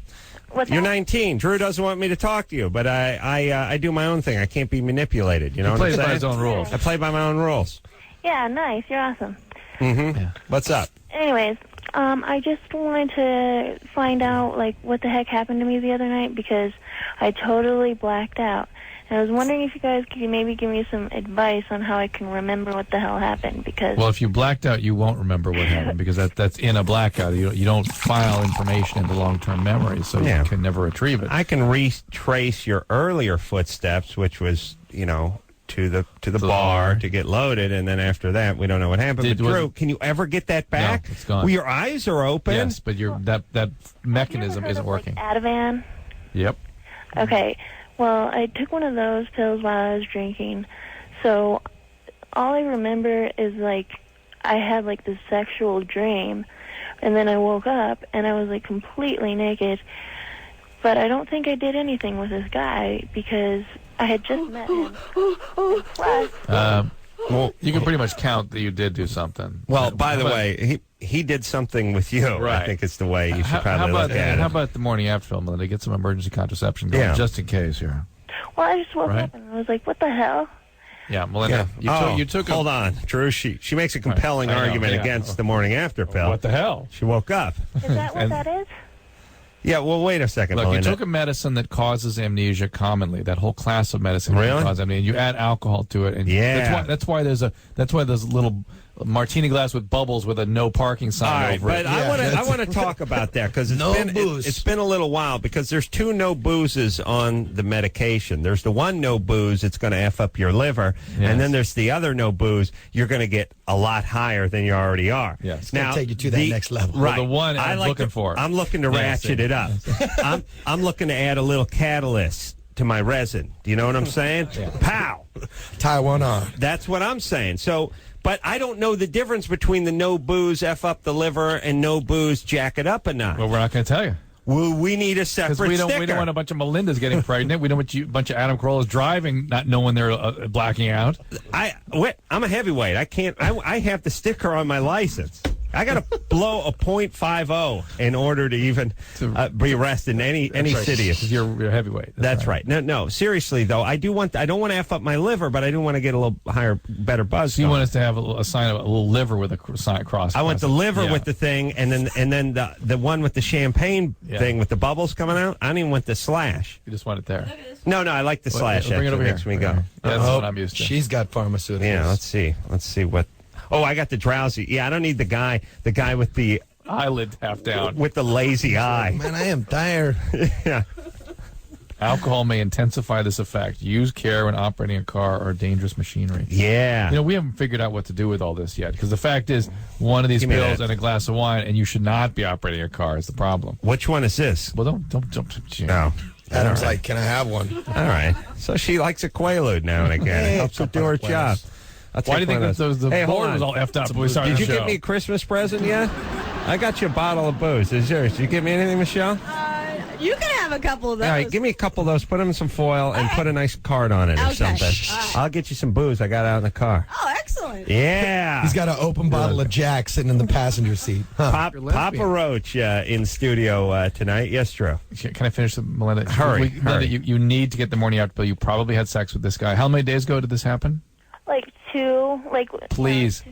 What's You're that? 19. Drew doesn't want me to talk to you, but I do my own thing. I can't be manipulated. You know He what I'm plays by saying? his own rules. I play by my own rules. Yeah, nice. You're awesome. What's up? Anyways, I just wanted to find out, like, what the heck happened to me the other night because I totally blacked out. And I was wondering if you guys could maybe give me some advice on how I can remember what the hell happened because... Well, if you blacked out, you won't remember what happened because that's in a blackout. You don't file information into long-term memory, so Yeah. you can never retrieve it. I can retrace your earlier footsteps, which was, to the bar bar. to get loaded, and then after that, we don't know what happened. But Drew, can you ever get that back? No, it's gone. Well, your eyes are open. Yes, but that mechanism Have you isn't ever heard working. of, like, Ativan? Yep. Okay. Well, I took one of those pills while I was drinking. So all I remember is, like, I had, like, this sexual dream. And then I woke up, and I was, like, completely naked. But I don't think I did anything with this guy because I had just met him. And plus, Well, You can pretty much count that you did do something. well, by the How about- way, he did something with you. I Right. think it's the way you should how probably about look at it. how about the morning after, Melinda? Get some emergency contraception going, Yeah. just in case here. well, I just woke Right. up, and I was like, what the hell? Yeah, Melinda. You took hold on, Drew. She makes a compelling I know, argument yeah. against the morning after pill. What the hell? She woke up. Is that what And- that is? Yeah, well, wait a second, Look, you Melinda. took a medicine that causes amnesia commonly. That whole class of medicine Really? can cause amnesia. You add alcohol to it, and Yeah. that's why there's a little martini glass with bubbles with a no parking sign All right, over but it. I want to talk about that because No booze. it's been a little while because there's two no boozes on the medication. There's the one no booze, it's going to F up your liver, Yes. and then there's the other no booze, you're going to get a lot higher than you already are. Yes. It's gonna take you to that next level. Right. Well, the one I'm looking for. I'm looking to Yeah, ratchet see. it up. I'm looking to add a little catalyst to my resin. Do you know what I'm saying? Pow. Tie one on. That's what I'm saying. So, but I don't know the difference between the no booze F up the liver and no booze jack it up a notch. Well, we're not going to tell you. Well, we need a separate Because we sticker. don't want a bunch of Melindas getting pregnant. We don't want a bunch of Adam Carollas driving, not knowing they're blacking out. I'm a heavyweight. I can't. I have the sticker on my license. I got to blow a .50 in order to even be arrested in any Right. city. 'Cause you're heavyweight. That's right. No. Seriously though, I don't want to F up my liver, but I do want to get a little higher, better buzz. So you going. want us to have a sign of a little liver with a sign cross. I want the liver Yeah. with the thing, and then the one with the champagne Yeah. thing with the bubbles coming out. I don't even want the slash. You just want it there. No, I like the slash. Bring it Actually, over makes here. me go. Yeah, that's what I'm used to. She's got pharmaceuticals. Yeah, let's see what. Oh, I got the drowsy. Yeah, I don't need the guy with the Eyelid half down. with the lazy eye. Man, I am tired. Yeah. Alcohol may intensify this effect. Use care when operating a car or dangerous machinery. Yeah. You know, we haven't figured out what to do with all this yet. Because the fact is, one of these Give me pills that. and a glass of wine, and you should not be operating a car is the problem. Which one is this? Well, don't. No. Adam's like, can I have one? All right. So she likes a Quaalude now and again. It helps her do her job. I'll Why do you take think one that of the Hey, hold board on. was all effed up when we started Did the you show? get me a Christmas present yet? I got you a bottle of booze. Is yours? Did you get me anything, Michelle? You can have a couple of those. All right, give me a couple of those. Put them in some foil and put a nice card on it or Okay. something. All right. I'll get you some booze I got out in the car. Oh, excellent. Yeah. He's got an open bottle of Jack sitting in the passenger seat. Huh. You're lesbian. Papa Roach in studio tonight. Yes, Drew. Can I finish, Melinda? Hurry. Melinda, you need to get the morning after pill. You probably had sex with this guy. How many days ago did this happen? Like two, like... Please,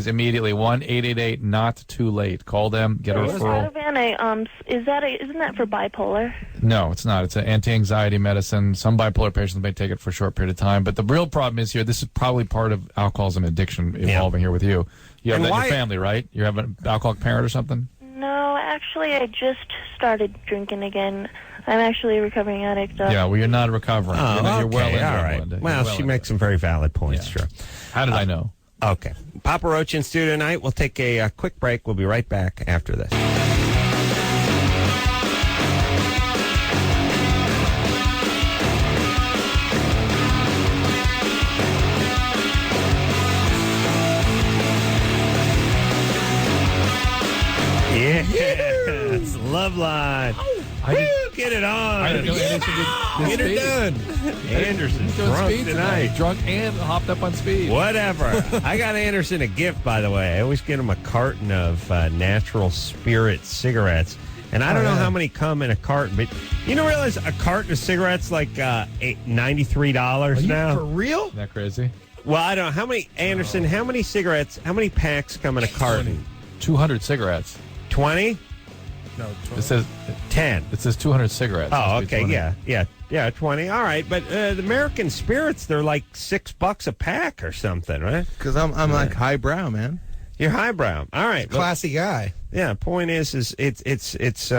immediately. 1-888 not too late. Call them. Get a Is referral. Ativan can I, isn't that for bipolar? No, it's not. It's an anti-anxiety medicine. Some bipolar patients may take it for a short period of time. But the real problem is here, this is probably part of alcoholism addiction evolving here with you. You have that in your family, right? You have an alcoholic parent or something? No, actually, I just started drinking again. I'm actually a recovering addict. Yeah, well, you're not recovering. You're well into all right. it. Well, she makes some very valid points, sure. How did I know? Okay. Papa Roach in studio tonight. We'll take a quick break. We'll be right back after this. Yeah, it's Loveline. Get it on. I didn't know Anderson did Get her done. Anderson's drunk tonight. Drunk and hopped up on speed. Whatever. I got Anderson a gift, by the way. I always get him a carton of Natural Spirit cigarettes. And I don't know how many come in a carton, but you don't realize a carton of cigarettes like $93 now? For real? Isn't that crazy? Well, I don't know. How many, Anderson, how many cigarettes, how many packs come in a carton? 200 cigarettes. 20? No, 20. It says 10. It says 200 cigarettes. Oh, okay, yeah, 20. All right, but the American Spirits, they're like $6 a pack or something, right? Because I'm like highbrow, man. You're highbrow. All right, Classy guy. Yeah. Point is it's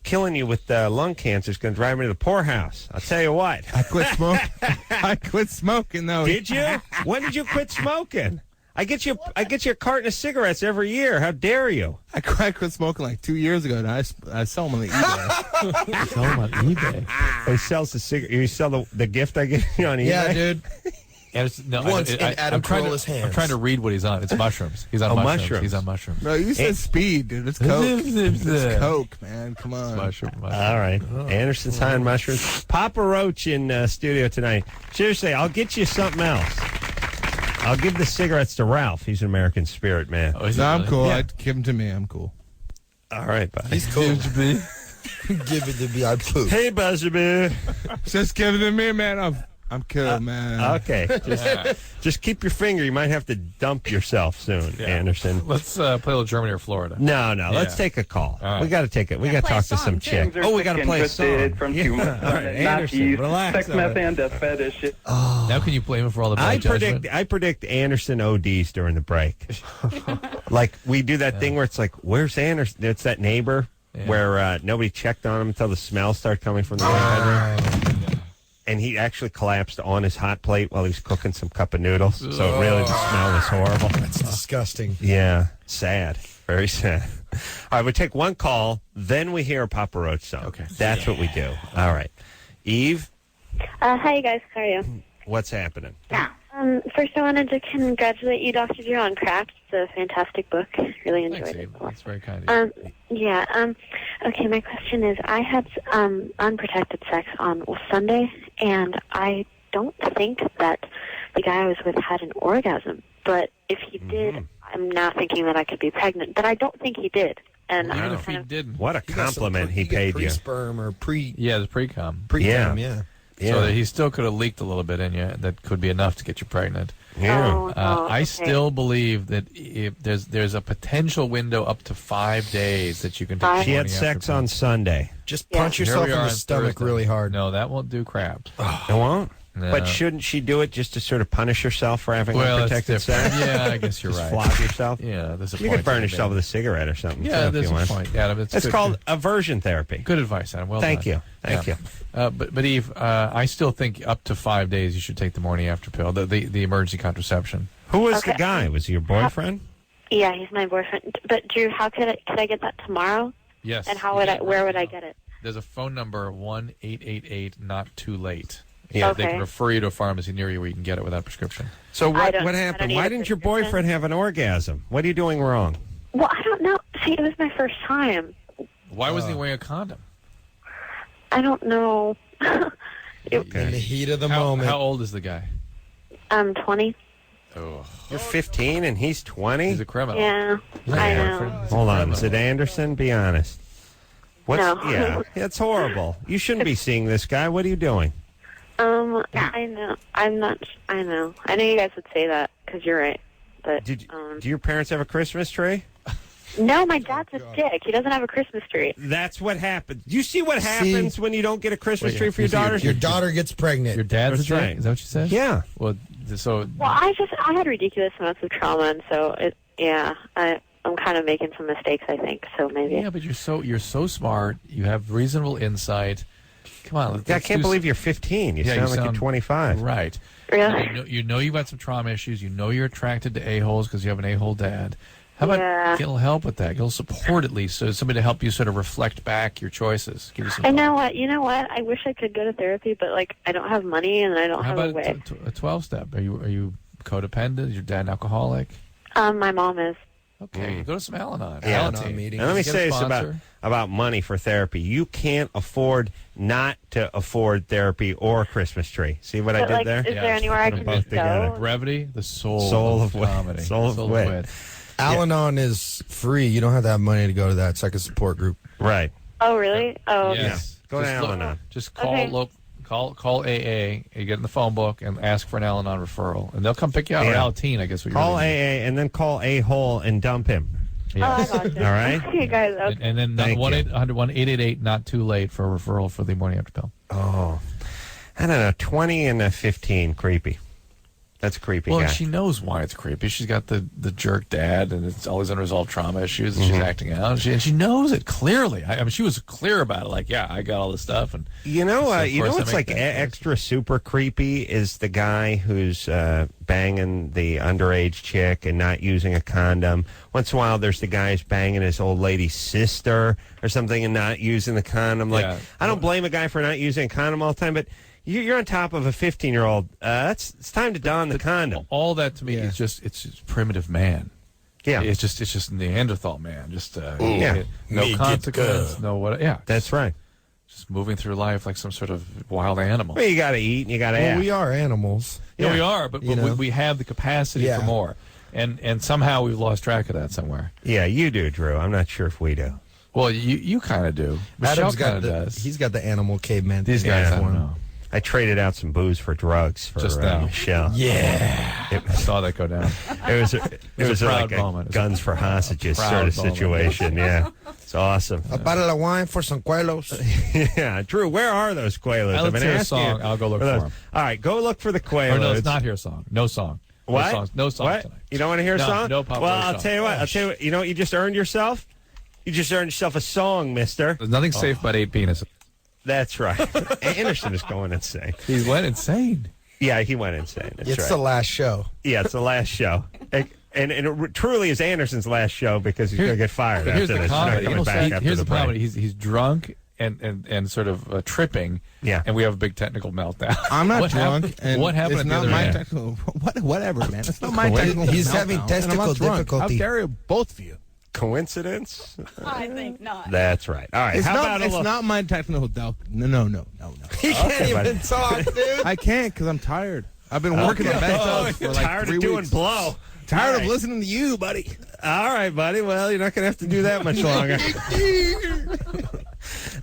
killing you with lung cancer. It's going to drive me to the poorhouse. I'll tell you what. I quit smoking. I quit smoking though. Did you? When did you quit smoking? I get you a carton of cigarettes every year. How dare you? I quit smoking like 2 years ago. And I sell them on the eBay. Sell them on eBay. Oh, he sells the cigarette. You sell the gift I get you on eBay? Yeah, dude. Once in Adam Carolla's hands. I'm trying to read what he's on. It's mushrooms. He's on mushrooms. He's on mushrooms. No, you said speed, dude. It's coke. It's coke, man. Come on. Mushroom. All right. Anderson's high on mushrooms. Papa Roach in studio tonight. Seriously, I'll get you something else. I'll give the cigarettes to Ralph. He's an American Spirit, man. Oh, No, I'm cool. Yeah. I'd give them to me. I'm cool. All right, buddy. He's cool. Give it to me. I'm cool. Hey, Buzzerby. Just give it to me, man. I'm cool, man. Okay. Just keep your finger. You might have to dump yourself soon, Anderson. Let's play a little Germany or Florida. No. Let's take a call. Right. We got to take it. We got to talk to some chick. We got to play a song. From Yeah. humor. All right, Anderson, relax. Sex, meth, and death fetish. Now can you blame him for all the bad judgment? I predict Anderson ODs during the break. Like we do that thing where it's like, where's Anderson? It's that neighbor where nobody checked on him until the smell started coming from the bedroom. And he actually collapsed on his hot plate while he was cooking some cup of noodles. So really the smell was horrible. That's disgusting. Yeah, sad. Very sad. All right, we take one call, then we hear a Papa Roach song. Okay. That's what we do. All right. Eve, Hi, you guys. How are you? what's happening? First, I wanted to congratulate you, Dr. Drew, on Cracked. It's a fantastic book. Really enjoyed Thanks, it. Eve. That's very kind of you. Okay, my question is, I had unprotected sex on Sunday, and I don't think that the guy I was with had an orgasm. But if he did, I'm now thinking that I could be pregnant. But I don't think he did. And Even I'm if he kind of, didn't. What a compliment he paid you. Pre-sperm or Yeah, the pre-com. pre-cum, yeah. So that he still could have leaked a little bit in you. That could be enough to get you pregnant. Yeah. I still believe that if there's a potential window up to 5 days that you can take. She had sex on Sunday. Just punch yourself in the stomach really hard. No, that won't do crap. It won't? No. But shouldn't she do it just to sort of punish herself for having Well, unprotected it's sex? different. Yeah, I guess you're Just right. flog yourself? Yeah, there's a You point could burn to be yourself made. with a cigarette or something. Yeah, too, if there's you a want. point. Adam, It's good. called aversion therapy. Good advice, Adam. Well Thank done. you. Thank you. But Eve, I still think up to 5 days you should take the morning after pill, the emergency contraception. Who was the guy? Was he your boyfriend? yeah, he's my boyfriend. But Drew, how could I get that tomorrow? Yes. And how would where would I get it? There's a phone number 1-888 not too late. Yeah, they can refer you to a pharmacy near you where you can get it without prescription. So I what don't happened? need Why a didn't your prescription. boyfriend have an orgasm? What are you doing wrong? Well, I don't know. See, it was my first time. Why wasn't he wearing a condom? I don't know. In the heat of the moment. How old is the guy? I'm 20. Oh, You're 15 and he's 20? he's a criminal. Yeah, I know. Hold on. Is it Anderson? Be honest. No. Yeah, it's horrible. You shouldn't be seeing this guy. What are you doing? I know. I'm not. I know. I know you guys would say that because you're right. But Do your parents have a Christmas tree? No, my dad's a dick. He doesn't have a Christmas tree. That's what happens. You see what happens when you don't get a Christmas tree for your daughter? Your daughter gets pregnant. Your dad's That's a dick? right. Is that what you said? Yeah. Well, I had ridiculous amounts of trauma, and so I'm kind of making some mistakes, I think. So maybe. Yeah, but you're so smart. You have reasonable insight. Come on. I can't believe you're 15. You sound like you're 25. Right. Really? You know you've got some trauma issues. You know you're attracted to a-holes because you have an a-hole dad. How about get a little help with that? Get a little support at least, so somebody to help you sort of reflect back your choices. Give you some. I know what. You know what? I wish I could go to therapy, but I don't have money and I don't have a way. How about a 12-step? Are you codependent? Is your dad an alcoholic? My mom is. Okay, go to some Al-Anon. Yeah. Al-Anon meeting. And let me say this about money for therapy. You can't afford not to afford therapy or a Christmas tree. See what I did there? Is there anywhere I can just go? Brevity, the soul of comedy. Soul of wit. Al-Anon is free. You don't have to have money to go to that. It's like a support group. Right. Oh, really? Oh, okay. Yes. Go to Al-Anon. Just call AA. You get in the phone book and ask for an Al-Anon referral, and they'll come pick you out. Or Alateen, I guess. Call AA and then call A-hole and dump him. Yes. Oh, I got you. All right. Okay, guys. Okay. And then 1-800-1888 not too late for a referral for the morning after pill. Oh, I don't know. 20 and 15, creepy. That's a creepy guy. Well, she knows why it's creepy. She's got the jerk dad, and it's always unresolved trauma issues, and she's acting out. And she knows it clearly. I mean, she was clear about it. Like, I got all this stuff. And you know what's like extra super creepy is the guy who's banging the underage chick and not using a condom. Once in a while, there's the guy who's banging his old lady's sister or something and not using the condom. Like, I don't blame a guy for not using a condom all the time, but you're on top of a 15-year-old. It's time to don the condom. All that to me is just primitive man. Yeah, it's just Neanderthal man. Just no consequence, no what. Yeah, that's right. Just moving through life like some sort of wild animal. Well, you got to eat and you got to act. We are animals. Yeah, we are, but we have the capacity for more. And somehow we've lost track of that somewhere. Yeah, you do, Drew. I'm not sure if we do. Well, you kind of do. Michelle kind of does. He's got the animal caveman. These guys, I don't know. I traded out some booze for drugs for just now. Michelle. Yeah, I saw that go down. It was proud like moment. a guns for hostages sort of situation. Yeah, it's awesome. A bottle of wine for some cuelos. Yeah, Drew, where are those cuelos? I've been asking a song. I'll go look for them. All right, go look for the cuelos. Or no, it's not here. Song. No song. What? No song what? tonight. You don't want to hear a song? No Papa Well, Roach I'll song. tell you what. You know what you just earned yourself? You just earned yourself a song, mister. There's nothing safe but 8 penises. That's right. Anderson is going insane. He went insane. Yeah, he went insane. That's It's right. the last show. Yeah, it's the last show. And it truly is Anderson's last show because he's going to get fired But after here's the this. comedy. Here's the comedy. He's drunk and sort of tripping. Yeah. And we have a big technical meltdown. I'm not What drunk. happened? And What happened It's at the not other my end? technical. Whatever, man. It's not my technical. He's meltdown, having and I'm testicle not drunk. difficulty. How dare you, both of you? Coincidence? I think not. That's right. All right. It's How not. about a It's little... not my technical doubt. No. He can't even talk, dude. I can't because I'm tired. I've been working the best for like tired 3 of doing weeks. blow. Tired of listening to you, buddy. All right, buddy. Well, you're not going to have to do that much longer.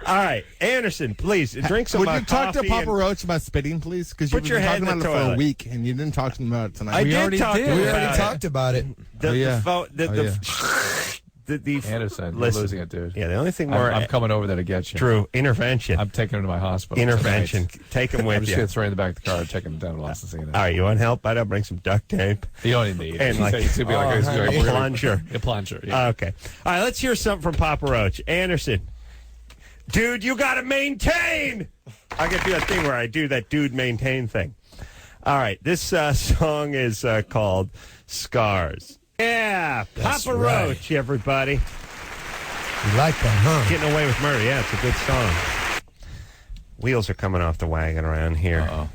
All right, Anderson, please drink some Would you talk to coffee Papa and- Roach about spitting, please? Because Put you've your been head talking in the about it for toilet. a week, and you didn't talk to him about it tonight. We already talked about it. Anderson, you're listen, losing it, dude. Yeah, the only thing more... I'm coming over there to get you. Drew, intervention. I'm taking him to my hospital. Intervention. tonight. Take him I'm with just you. going to throw him in the back of the car and take him to dental office and see that. All right, you want help? I'll bring some duct tape. You don't need And like, it's gonna be like a plunger. A plunger. Yeah. Okay. All right, let's hear something from Papa Roach. Anderson. Dude, you got to maintain. I got to do that thing where I do that dude maintain thing. All right, this song is called Scars. Yeah, That's Papa right. Roach, everybody. You like that, huh? Getting Away with Murder. Yeah, it's a good song. Wheels are coming off the wagon around here. Uh-oh.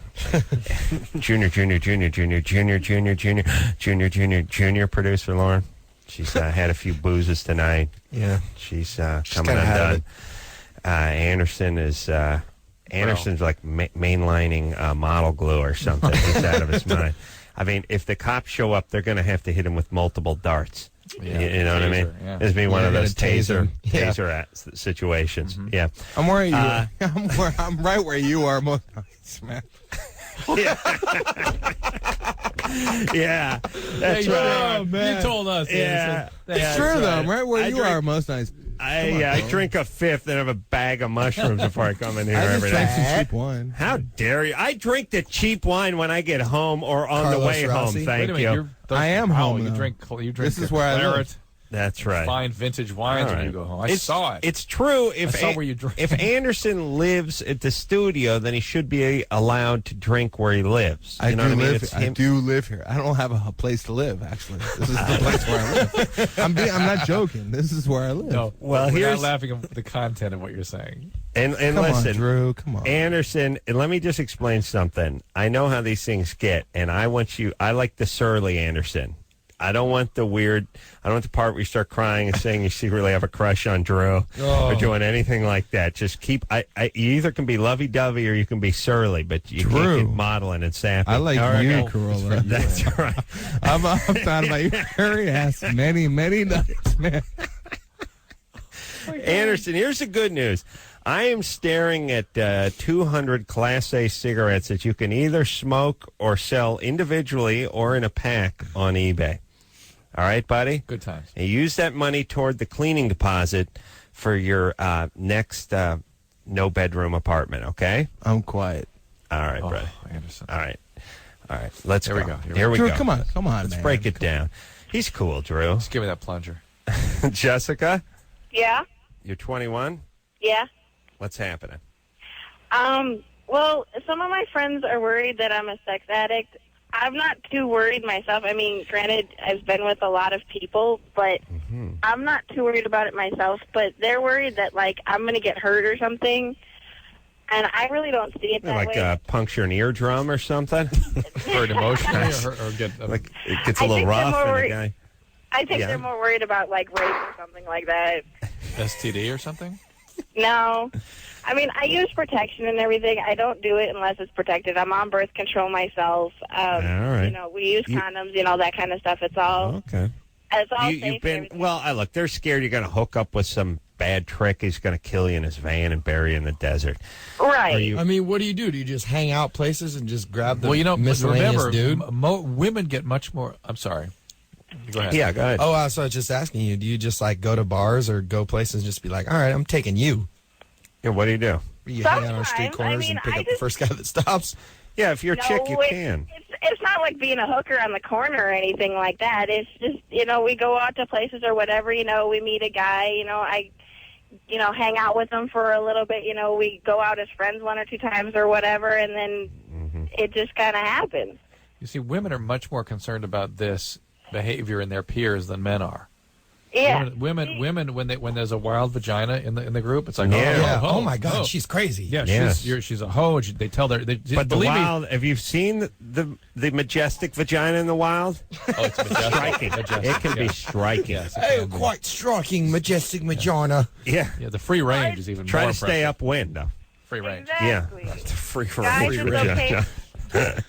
Junior producer Lauren. She's had a few boozes tonight. Yeah. She's coming kinda had undone. it. Anderson's like mainlining model glue or something. He's out of his mind. I mean, if the cops show up, they're going to have to hit him with multiple darts. Yeah, you know what I mean? taser, yeah. This be one of You're those gonna tase him. taser situations. Mm-hmm. Yeah. I'm where you are. I'm right where you are. Smack. Yeah, that's Hey, right. Oh, man. You told us. Yeah, It's yeah, true, that's though. right. Right where I you drink- are, most nights. I drink a fifth and have a bag of mushrooms before I come in here I just every drank day. some cheap wine. How dare you? I drink the cheap wine when I get home or on the Carlos way home. Rossi. Thank Wait a you. minute, you're thirsty. I am Wow, home, You though. drink. This is where I live. claret, That's right. fine vintage wines All when right. you go home. I saw it. It's true. If I saw where you drink. if Anderson lives at the studio, then he should be allowed to drink where he lives. I You know what I mean? live. It's I him- do live here. I don't have a place to live. Actually, this is the place where I live. I'm not joking. This is where I live. No, Well, we're here's- not laughing at the content of what you're saying. And Come listen, on, Drew. Come on. Anderson, and let me just explain something. I know how these things get, and I like the surly Anderson. I don't want the weird, I don't want the part where you start crying and saying you secretly have a crush on Drew or doing anything like that. Just keep, you either can be lovey-dovey or you can be surly, but you Drew. can't get modeling and sappy. I like All right, you, okay. Carolla. That's right. I've thought about your hairy ass many nights, man. Anderson, here's the good news. I am staring at 200 Class A cigarettes that you can either smoke or sell individually or in a pack on eBay. All right, buddy? Good times. And use that money toward the cleaning deposit for your next no-bedroom apartment, okay? I'm quiet. All right, brother. Anderson. All right. All right. Let's Here we go. go. Here we Drew, go. come on, Let's man. break it down. He's cool, Drew. Just give me that plunger. Jessica, Yeah, you're 21. yeah. What's happening? Well, some of my friends are worried that I'm a sex addict. I'm not too worried myself. I mean, granted, I've been with a lot of people, but I'm not too worried about it myself. But they're worried that, like, I'm going to get hurt or something. And I really don't see it that Like way. puncture an eardrum or something? Hurt emotionally or get Like it gets a I little think they're rough more and the worried- guy. I think Yeah. they're more worried about, like, rape or something like that. STD or something? No. I mean, I use protection and everything. I don't do it unless it's protected. I'm on birth control myself. All right. You know, we use condoms, that kind of stuff. It's all, Okay. it's all safe. You've and been everything. well. Look, they're scared you're going to hook up with some bad trick. He's going to kill you in his van and bury you in the desert. Right. Are you? I mean, what do? Do you just hang out places and just grab the Well, miscellaneous remember, dude? women get much more. I'm sorry. Go ahead. Yeah, go ahead. Oh, so I was just asking you, do you just like go to bars or go places and just be like, all right, I'm taking you? Yeah, what do? You hang out on street Sometimes. corners I mean, and pick I up the just- first guy that stops? Yeah, if you're a chick, you can. It's not like being a hooker on the corner or anything like that. It's just, we go out to places or whatever, we meet a guy, I hang out with him for a little bit, we go out as friends one or two times or whatever, and then it just kind of happens. You see, women are much more concerned about this behavior in their peers than men are. Yeah. Women, when there's a wild vagina in the group, it's like, Yeah. oh, Oh, my God, she's crazy. Yeah, Yes. she's a hoe. They tell her. But the believe wild, have you seen the majestic vagina in the wild? me. Oh, it's majestic. Striking. It can be striking. Yes, it Hey, can be. quite striking, majestic vagina. Yeah. Yeah, the free range is even Try more to stay impressive. upwind, though. Free range. Exactly. Yeah. Free Guys, range. it's okay.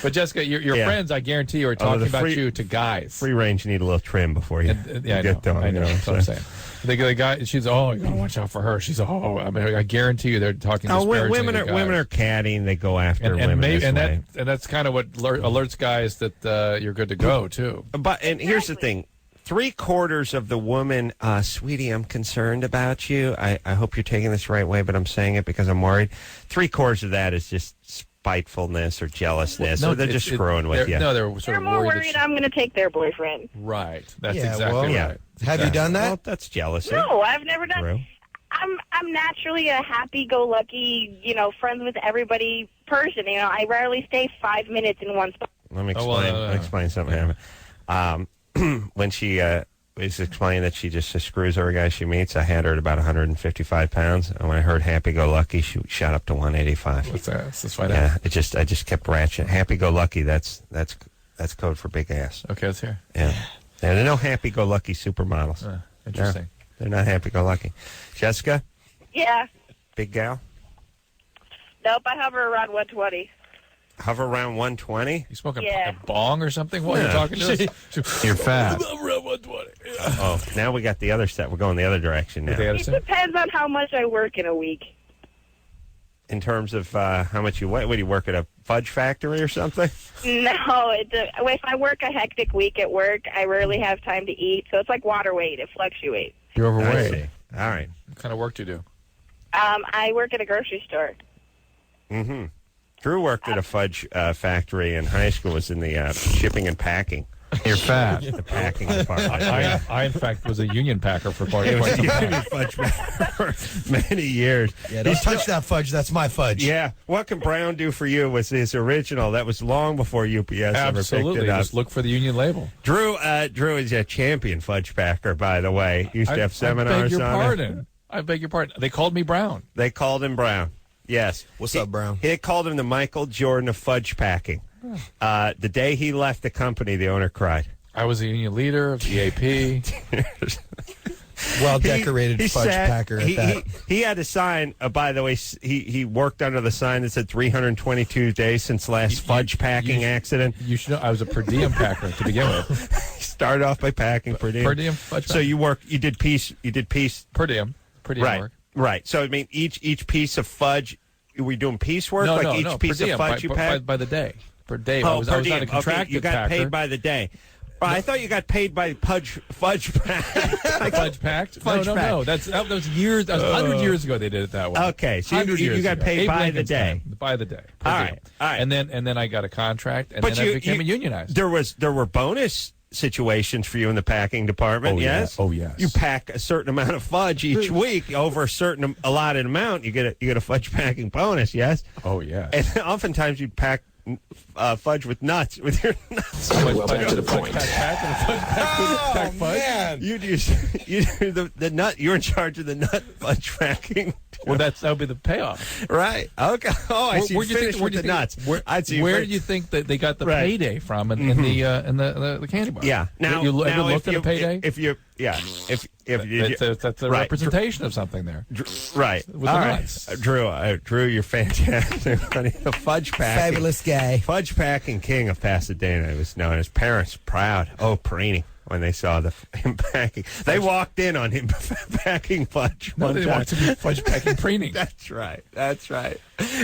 But Jessica, your Yeah. friends, I guarantee you, are talking the about free- you to guys. Free range, you need a little trim before you, Yeah, I you get know. going. I know. you That's what I'm saying. The guy, she's you gotta watch out for her. She's I mean, I guarantee you, they're talking. No, disparagingly women to are guys. women are catty. They go after and women maybe this way. that's kind of what alerts guys that you're good to go too. But here's the thing: 3/4 of the woman, sweetie, I'm concerned about you. I hope you're taking this the right way, but I'm saying it because I'm worried. 3/4 of that is just spitefulness or jealousness, or they're just screwing with you. No, they're sort They're of more worried. worried I'm going to take their boyfriend. Right. That's Yeah, exactly well, right. yeah. Have you done that? Well, that's jealousy. No, I've never done. Drew. I'm naturally a happy-go-lucky, friends with everybody person. I rarely stay 5 minutes in one spot. Let me Oh, explain. well, Let me explain something happened. When she was explaining that she just screws every guy she meets, I had her at about 155 pounds, and when I heard happy-go-lucky, she shot up to 185. What's that? Let's find Yeah, out. I just kept ratcheting. Happy-go-lucky. That's code for big ass. Okay, let's hear. Yeah. And there are no happy-go-lucky supermodels. Interesting. No, they're not happy-go-lucky. Jessica, Yeah. big gal, Nope, I hover around 120. hover around 120. You smoking Yeah. a bong or something while you're talking to us? You're fat. Oh, now we got the other set. We're going the other direction now. With the It Edison? depends on how much I work in a week. in terms of how much you weigh? What, do you work at a fudge factory or something? No, if I work a hectic week at work, I rarely have time to eat. So it's like water weight. It fluctuates. You're overweight. I see. All right. What kind of work do you do? I work at a grocery store. Mm-hmm. Drew worked at a fudge factory in high school. Was in the shipping and packing. You're fat. The packing department. I, in fact, was a union packer for quite some time. Fudge for many years. Yeah, don't touch that fudge. That's my fudge. Yeah. What Can Brown Do For You was his original. That was long before UPS ever picked it up. Just look for the union label. Drew is a champion fudge packer, by the way. He used to have seminars on I beg your pardon. I beg your pardon. They called me Brown. They called him Brown. Yes. What's up, Brown? He called him the Michael Jordan of fudge packing. The day he left the company, the owner cried. I was a union leader of the AP. Well-decorated fudge packer at that. He had a sign, by the way, he worked under the sign that said 322 days since last fudge packing accident. You should know I was a per diem packer to begin with. He started off by packing per diem. Per diem fudge So you did piece. Per diem right, work. Right. So, I mean, each piece of fudge, were we doing piecework? No, each piece of fudge you packed? By the day. Per day. Oh, I was not a contracted okay, you got packer. paid by the day. Well, I thought you got paid by fudge packed. Fudge packed? No. That was years. That was 100 years ago. They did it that way. Okay, so you got paid by the day. By the day. All right. And then I got a contract, and then I became a unionized. There were bonus situations for you in the packing department. Oh, yes. Yeah. Oh yes. You pack a certain amount of fudge each week over a certain allotted amount. You get a fudge packing bonus. Yes. Oh yeah. And oftentimes you pack fudge with nuts with your nuts. Well, back to the point. Oh, man. You do the nut. You're in charge of the nut fudge packing. Well, that would be the payoff, right? Okay. Oh, I see. Where'd you finished with the nuts. Where do you think that they got the payday from in the candy bar? Yeah. Now, you ever looked at a payday? If you that's a representation of something there. Right. With the nuts. Drew, you're fantastic. The fudge packing. Fabulous guy. Fudge packing king of Pasadena was known as. Parents proud. Oh, Perini. When they saw him packing, they walked in on him packing fudge. No, they wanted to be fudge packing preening. That's right.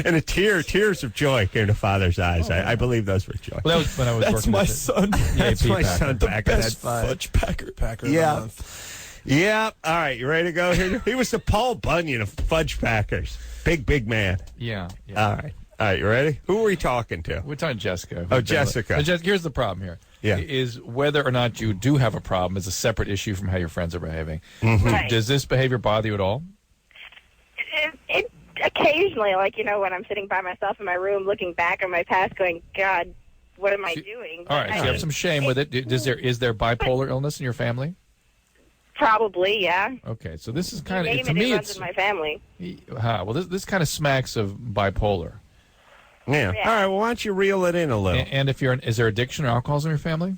And tears of joy came to Father's eyes. I believe those were joy. Well, that was when I was That's working. my son. That's my son. The back best at that fudge packer of the month. Yeah. All right. You ready to go here? He was the Paul Bunyan of fudge packers. Big man. Yeah. All right. You ready? Who are we talking to? We're talking Jessica. Oh, Jessica. Here's the problem here. Yeah. Is whether or not you do have a problem is a separate issue from how your friends are behaving. Mm-hmm. Right. Does this behavior bother you at all? It occasionally, when I'm sitting by myself in my room looking back on my past going, God, what am I doing? All right, so you have some shame with it. Is there bipolar illness in your family? Probably, yeah. Okay, so this is kind of, to to me, runs it's in my family. well, this kind of smacks of bipolar. Yeah. All right. Well, why don't you reel it in a little? And if is there addiction or alcoholism in your family?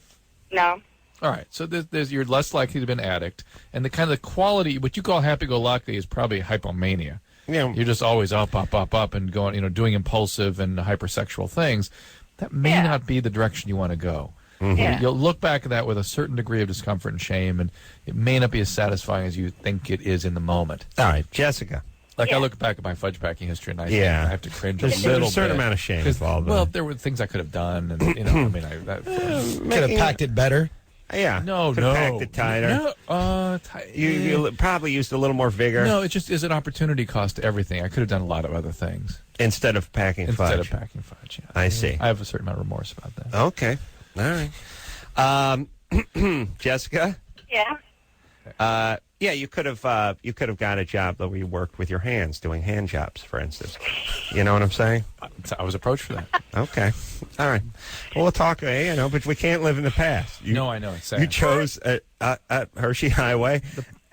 No. All right. So you're less likely to be an addict, and the kind of the quality, what you call happy-go-lucky, is probably hypomania. Yeah. You're just always up, and going, doing impulsive and hypersexual things. That may not be the direction you want to go. Mm-hmm. Yeah. You'll look back at that with a certain degree of discomfort and shame, and it may not be as satisfying as you think it is in the moment. All right, Jessica. I look back at my fudge packing history, and I have to cringe a There's little a certain bit. amount of shame involved. Well, there were things I could have done, and Could have packed it better. Yeah. No. Packed it tighter. No. You probably used a little more vigor. No, it just is an opportunity cost to everything. I could have done a lot of other things instead of packing fudge. Yeah. I see. I have a certain amount of remorse about that. Okay. All right. Jessica. Yeah. Yeah, you could have got a job where you worked with your hands, doing hand jobs, for instance. You know what I'm saying? I was approached for that. Okay. All right. Well, we'll talk, but we can't live in the past. No, I know. It's sad. You chose Hershey Highway.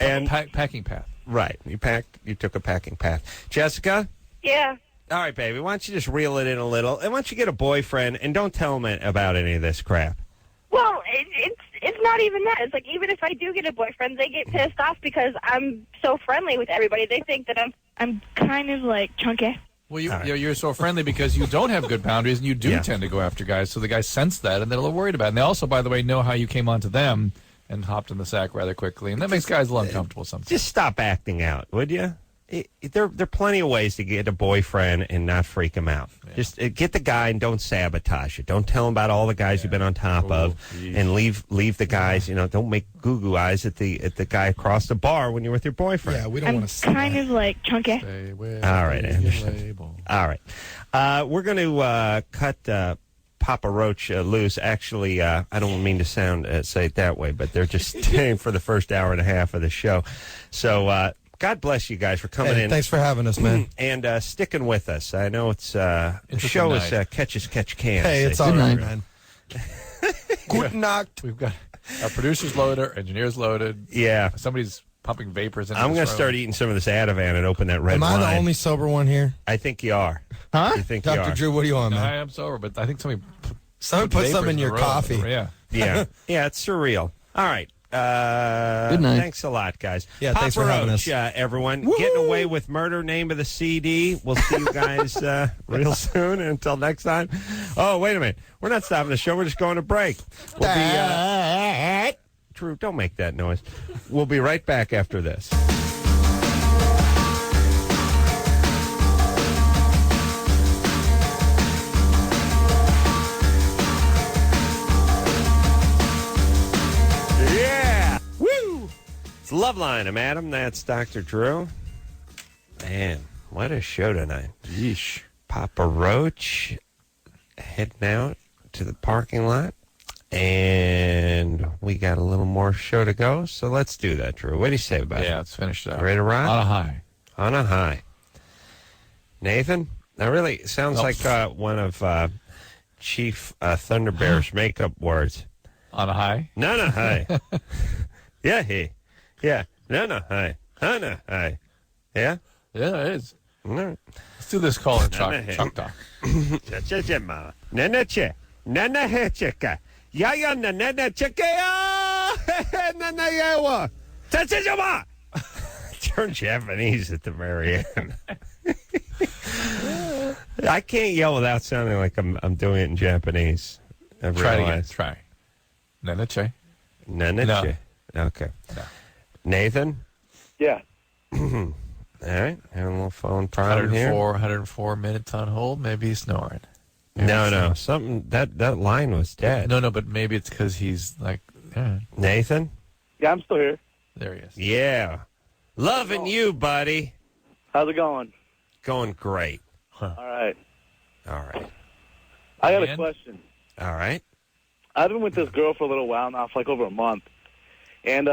And packing path. Right. You took a packing path. Jessica? Yeah. All right, baby. Why don't you just reel it in a little? And why don't you get a boyfriend and don't tell him about any of this crap? Well, it's not even that. It's like even if I do get a boyfriend, they get pissed off because I'm so friendly with everybody. They think that I'm kind of like chunky. Well, you're so friendly because you don't have good boundaries, and you do tend to go after guys. So the guys sense that, and they're a little worried about it. And they also, by the way, know how you came onto them and hopped in the sack rather quickly, and that makes guys a little uncomfortable sometimes. Just stop acting out, would you? there are plenty of ways to get a boyfriend and not freak him out. Yeah. Just get the guy and don't sabotage it. Don't tell him about all the guys you've been on top of, and leave the guys. Don't make goo goo-eyes at the guy across the bar when you're with your boyfriend. Yeah, we don't want to see kind of like chunky. All right, Anderson. All right, we're going to cut Papa Roach loose. Actually, I don't mean to say it that way, but they're just staying for the first hour and a half of the show. So. God bless you guys for coming in. Thanks for having us, man. And sticking with us. I know the show is catch as catch can. Hey, it's all right, man. Good night. We've got our producers loaded, our engineers loaded. Yeah. Somebody's pumping vapors in. I'm going to start eating some of this Ativan and open that red wine. Am I the only sober one here? I think you are. Huh? You think you are. Dr. Drew, what are you on, man? I am sober, but I think somebody put some in your coffee. Yeah. Yeah. Yeah, it's surreal. All right. Good night. Thanks a lot, guys. Yeah, Papa thanks for having Roach, us. everyone. Woo-hoo! Getting Away with Murder, name of the CD. We'll see you guys real soon. And until next time. Oh, wait a minute. We're not stopping the show. We're just going to break. We'll be Drew, don't make that noise. We'll be right back after this. It's Loveline. I'm Adam. That's Dr. Drew. Man, what a show tonight. Yeesh. Papa Roach heading out to the parking lot. And we got a little more show to go. So let's do that, Drew. What do you say about it? Yeah, let's finish that. Ready to rock? On a high. On a high. Nathan? That really sounds like one of Chief Thunder Bear's makeup words. On a high? No, high. Yeah, he. Yeah. No, hi. Hi. Yeah? Yeah, it is. All right. Let's do this call in Chuck Talk. Turn Japanese at the very end. I can't yell without sounding like I'm doing it in Japanese. Try it again. Try. Nanache. Nanache. No. Okay. No. Nathan? Yeah. All right. Having a little phone problem here. 104 minutes on hold. Maybe he's snoring. No. Something that line was dead. No, but maybe it's because he's like. Nathan? Yeah, I'm still here. There he is. Yeah. Loving you, buddy. How's it going? Going great. All right. I got a question. All right. I've been with this girl for a little while now, for like over a month. And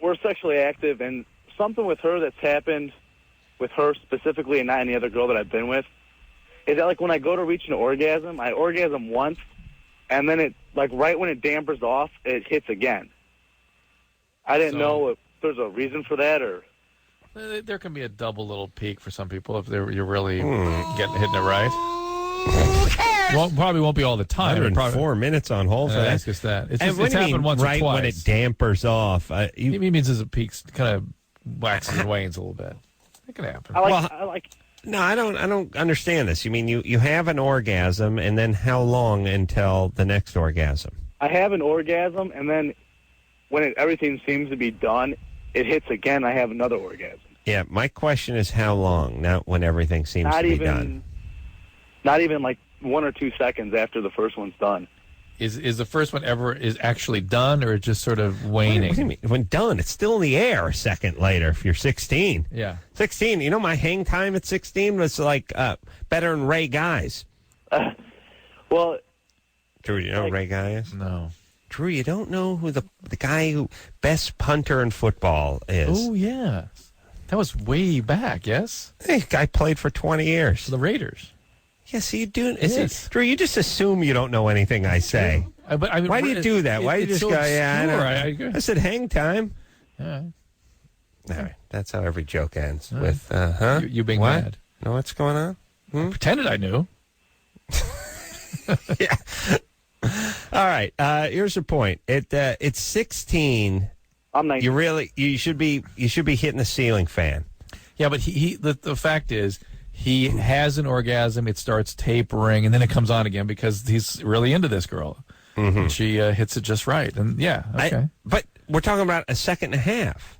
we're sexually active, and something with her that's happened with her specifically and not any other girl that I've been with is that, like, when I go to reach an orgasm, I orgasm once, and then it, like, right when it dampers off, it hits again. I didn't know if there's a reason for that, or... There can be a double little peak for some people if you're really hitting it right. Probably won't be all the time. 104 minutes on hold for that. Ask us that. It's happened once or twice. When it dampers off. He means as it peaks, kind of waxes and wanes a little bit. It can happen. No, I don't understand this. You mean you have an orgasm, and then how long until the next orgasm? I have an orgasm, and then when everything seems to be done, it hits again. I have another orgasm. Yeah, my question is how long, not when everything seems to be done. Not even like 1 or 2 seconds after the first one's done. Is the first one ever actually done, or just sort of waning? What do you mean? When done, it's still in the air a second later if you're 16. Yeah. 16. You know, my hang time at 16 was like better than Ray Guy's. Well, Drew, you know who Ray Guy is? No. Drew, you don't know who the guy who best punter in football is? Oh, yeah. That was way back, yes? Hey, guy played for 20 years. For the Raiders. Yes, you do. Drew, you just assume you don't know anything I say. But I mean, why do you do that? Why do you just go, I said hang time. Yeah. All right. That's how every joke ends with, You being mad. Know what's going on? I pretended I knew. Yeah. All right. Here's the point. It's 16. I'm 19. You should be hitting the ceiling fan. Yeah, but the fact is, he has an orgasm, it starts tapering, and then it comes on again because he's really into this girl. Mm-hmm. And she hits it just right. And yeah, okay. But we're talking about a second and a half.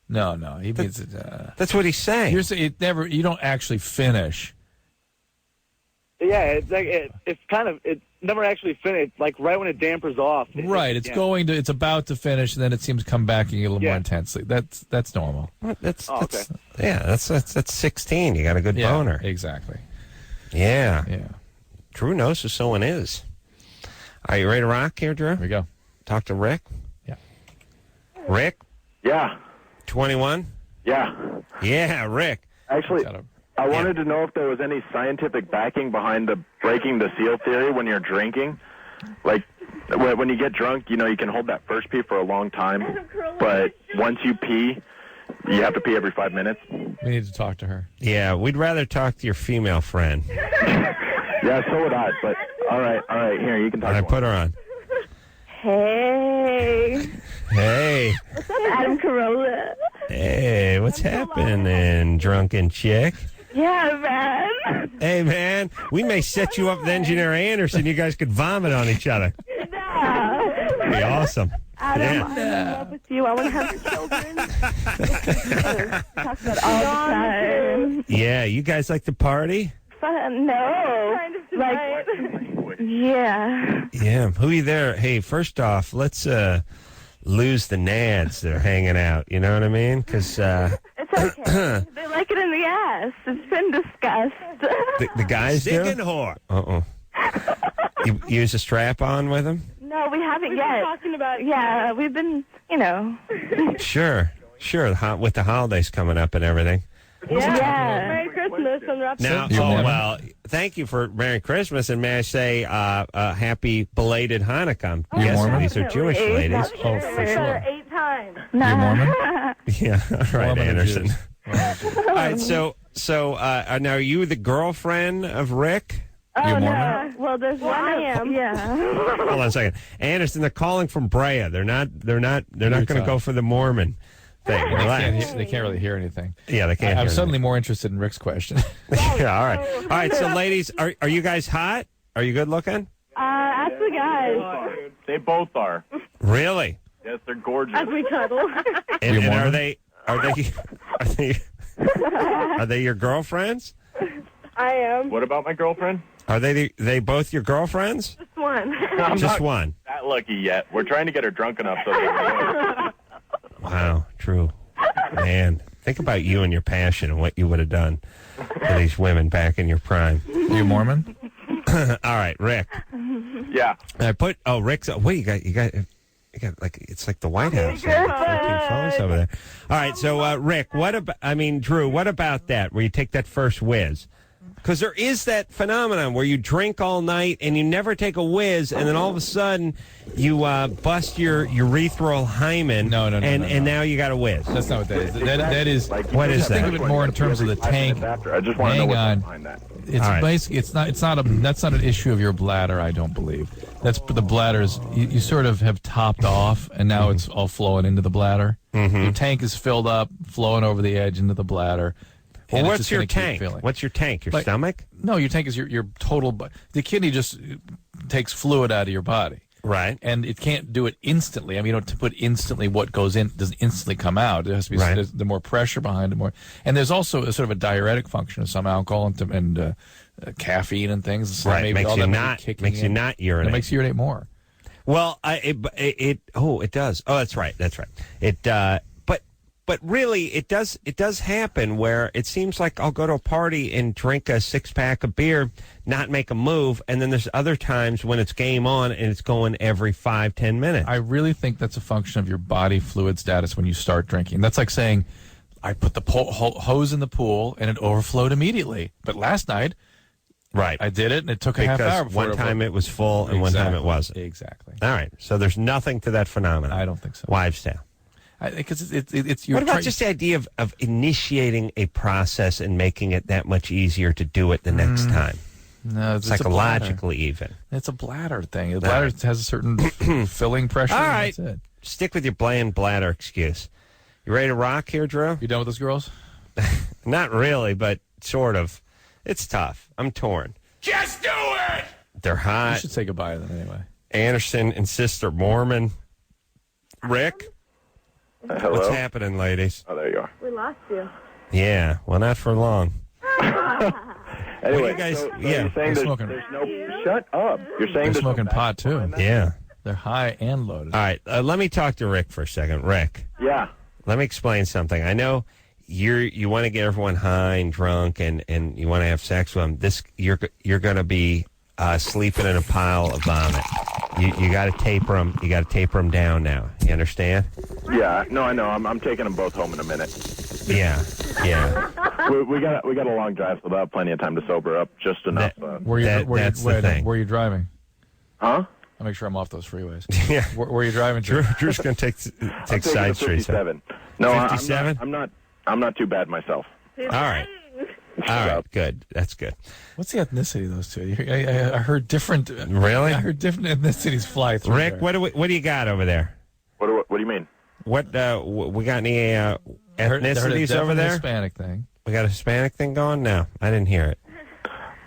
No. He means it. That's what he's saying. You're saying you don't actually finish. Yeah, it's like it never actually finished. Like right when it dampers off. Right. It's about to finish, and then it seems to come back a little more intensely. That's normal. That's 16. You got a good boner. Exactly. Yeah. Yeah. Drew knows who someone is. Are you ready to rock here, Drew? Here we go. Talk to Rick. Yeah. Rick? Yeah. 21? Yeah. Yeah, Rick. Actually, I wanted to know if there was any scientific backing behind the breaking the seal theory when you're drinking. Like, when you get drunk, you can hold that first pee for a long time, but once you pee, you have to pee every 5 minutes. We need to talk to her. Yeah, we'd rather talk to your female friend. Yeah, so would I, but all right, here, you can talk. All right, put her on. Hey. Hey. What's up, Adam Carolla? Hey, what's happening, drunken chick? Yeah, man. Hey, man, we may set you up with Engineer Anderson. You guys could vomit on each other. Nah. Be awesome. Adam, I'm in love with you. I want to have children. Talk about all the time. Yeah, you guys like to party? No. Kind of like, yeah. Yeah, who you there? Hey, first off, let's lose the nads that are hanging out. You know what I mean? Because it's okay. They like it in the ass. It's been discussed. the guys do? Sticking whore. You use a strap on with them? No, we haven't yet. Talking about we've been, Sure. With the holidays coming up and everything. Yeah. Merry Christmas and Now, well, thank you for Merry Christmas, and may I say happy belated Hanukkah. Yes, these are Jewish ladies. Oh, for sure. 8 times. You're Mormon? Yeah, all right, Mormon Anderson. All right, so now are you the girlfriend of Rick? Oh, no. Well, there's one I am. Yeah. Hold on a second. Anderson, they're calling from Brea. They're not going to go for the Mormon thing. They can't really hear anything. Yeah, they can't. I'm suddenly more interested in Rick's question. Yeah, all right. So ladies, are you guys hot? Are you good looking? Ask the guys. They both are. Really? Yes, they're gorgeous. As we cuddle. And are they your girlfriends? I am. What about my girlfriend? Are they both your girlfriends? Just one. I'm Just not one. that lucky yet. We're trying to get her drunk enough so that Wow, true. Man, think about you and your passion and what you would have done for these women back in your prime. Are you Mormon? All right, Rick. Yeah. Rick's. Wait, you got like it's like the White House. 14 phones over there. All right, so Rick, Drew, what about that? Where you take that first whiz? Because there is that phenomenon where you drink all night and you never take a whiz, and then all of a sudden you bust your urethral hymen. No. And now you got a whiz. That's not what that is. That is. What is that? Think of it more in terms of the tank. I just want to know what's behind that. It's basically that's not an issue of your bladder. I don't believe that's the bladder's. You sort of have topped off, and now it's all flowing into the bladder. Mm-hmm. Your tank is filled up, flowing over the edge into the bladder. Well, what's your tank? What's your tank? Your stomach? No, your tank is your total. The kidney just takes fluid out of your body. Right. And it can't do it instantly. I mean, to put instantly what goes in doesn't instantly come out. It has to be the more pressure behind it more. And there's also a sort of a diuretic function of some alcohol and caffeine and things. So right. Makes you not urinate. It makes you urinate more. Well, it does. Oh, that's right. But really, it does happen where it seems like I'll go to a party and drink a 6-pack of beer, not make a move, and then there's other times when it's game on and it's going every 5-10 minutes. I really think that's a function of your body fluid status when you start drinking. That's like saying, I put the hose in the pool and it overflowed immediately. But last night, I did it and it took a half hour before one time it was full and one time it wasn't. Exactly. All right. So there's nothing to that phenomenon. I don't think so. Wives' tale. Because it's what about just the idea of initiating a process and making it that much easier to do it the next time? No, it's psychologically even. It's a bladder thing. The bladder has a certain filling pressure. All right, that's it. Stick with your bland bladder excuse. You ready to rock here, Drew? You done with those girls? Not really, but sort of. It's tough. I'm torn. Just do it! They're hot. You should say goodbye to them anyway. Anderson and Sister Mormon. Rick? Hello? What's happening, ladies? Oh, there lost you. Yeah, well, not for long. Anyway, you guys? so Yeah, you're saying there's no. Shut up. You're saying They're there's smoking no pot too. Yeah. They're high and loaded. All right, let me talk to Rick for a second. Rick. Yeah. Let me explain something. I know you want to get everyone high and drunk, and you want to have sex with them. You're going to be sleeping in a pile of vomit. You got to taper them. You got to taper them down now. You understand? Yeah. No, I know. I'm taking them both home in a minute. Yeah. we got a long drive, so they'll have plenty of time to sober up. Just enough. That's the thing. Where are you driving? Huh? I'll make sure I'm off those freeways. Yeah. Where are you driving to? Drew's going to take side streets. 57. No, 57? I'm not too bad myself. All right. All right. Good. That's good. What's the ethnicity of those two? I heard different. Really? I heard different ethnicities fly through. Rick, there. what do you got over there? What do you mean? What we got any ethnicities I heard over there? Hispanic thing. We got a Hispanic thing going? No, I didn't hear it.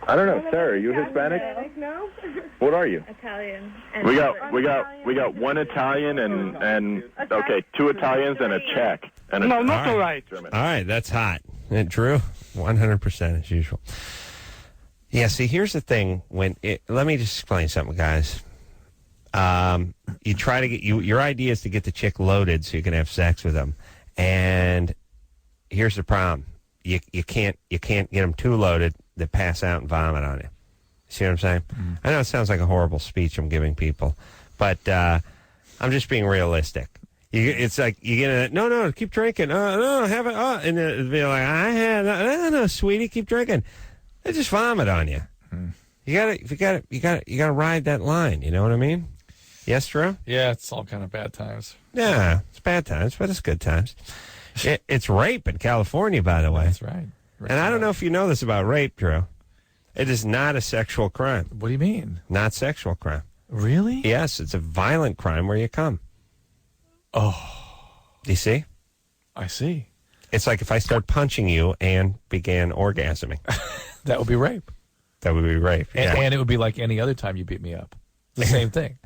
I don't know, Sarah. Are you Hispanic? No. What are you? Italian. We got one Italian and okay, 2 Italians and a Czech. And No, not all right. All right, that's hot. Drew, 100% as usual. Yeah, see, here's the thing. Let me just explain something, guys. You try to get your idea is to get the chick loaded so you can have sex with them, and here's the problem: you can't get them too loaded. They pass out and vomit on you. See what I'm saying? Mm. I know it sounds like a horrible speech I'm giving people, but I'm just being realistic. It's like you get no, keep drinking. No, have it. And it'd be like, no, sweetie, keep drinking. They just vomit on you. Mm. You gotta ride that line. You know what I mean? Yes, Drew? Yeah, it's all kind of bad times. Yeah, it's bad times, but it's good times. It's rape in California, by the way. That's right. And I don't know if you know this about rape, Drew. It is not a sexual crime. What do you mean? Not sexual crime. Really? Yes, it's a violent crime where you come. Oh. Do you see? I see. It's like if I start punching you and began orgasming. That would be rape. That would be rape. Yeah. And it would be like any other time you beat me up. The same thing.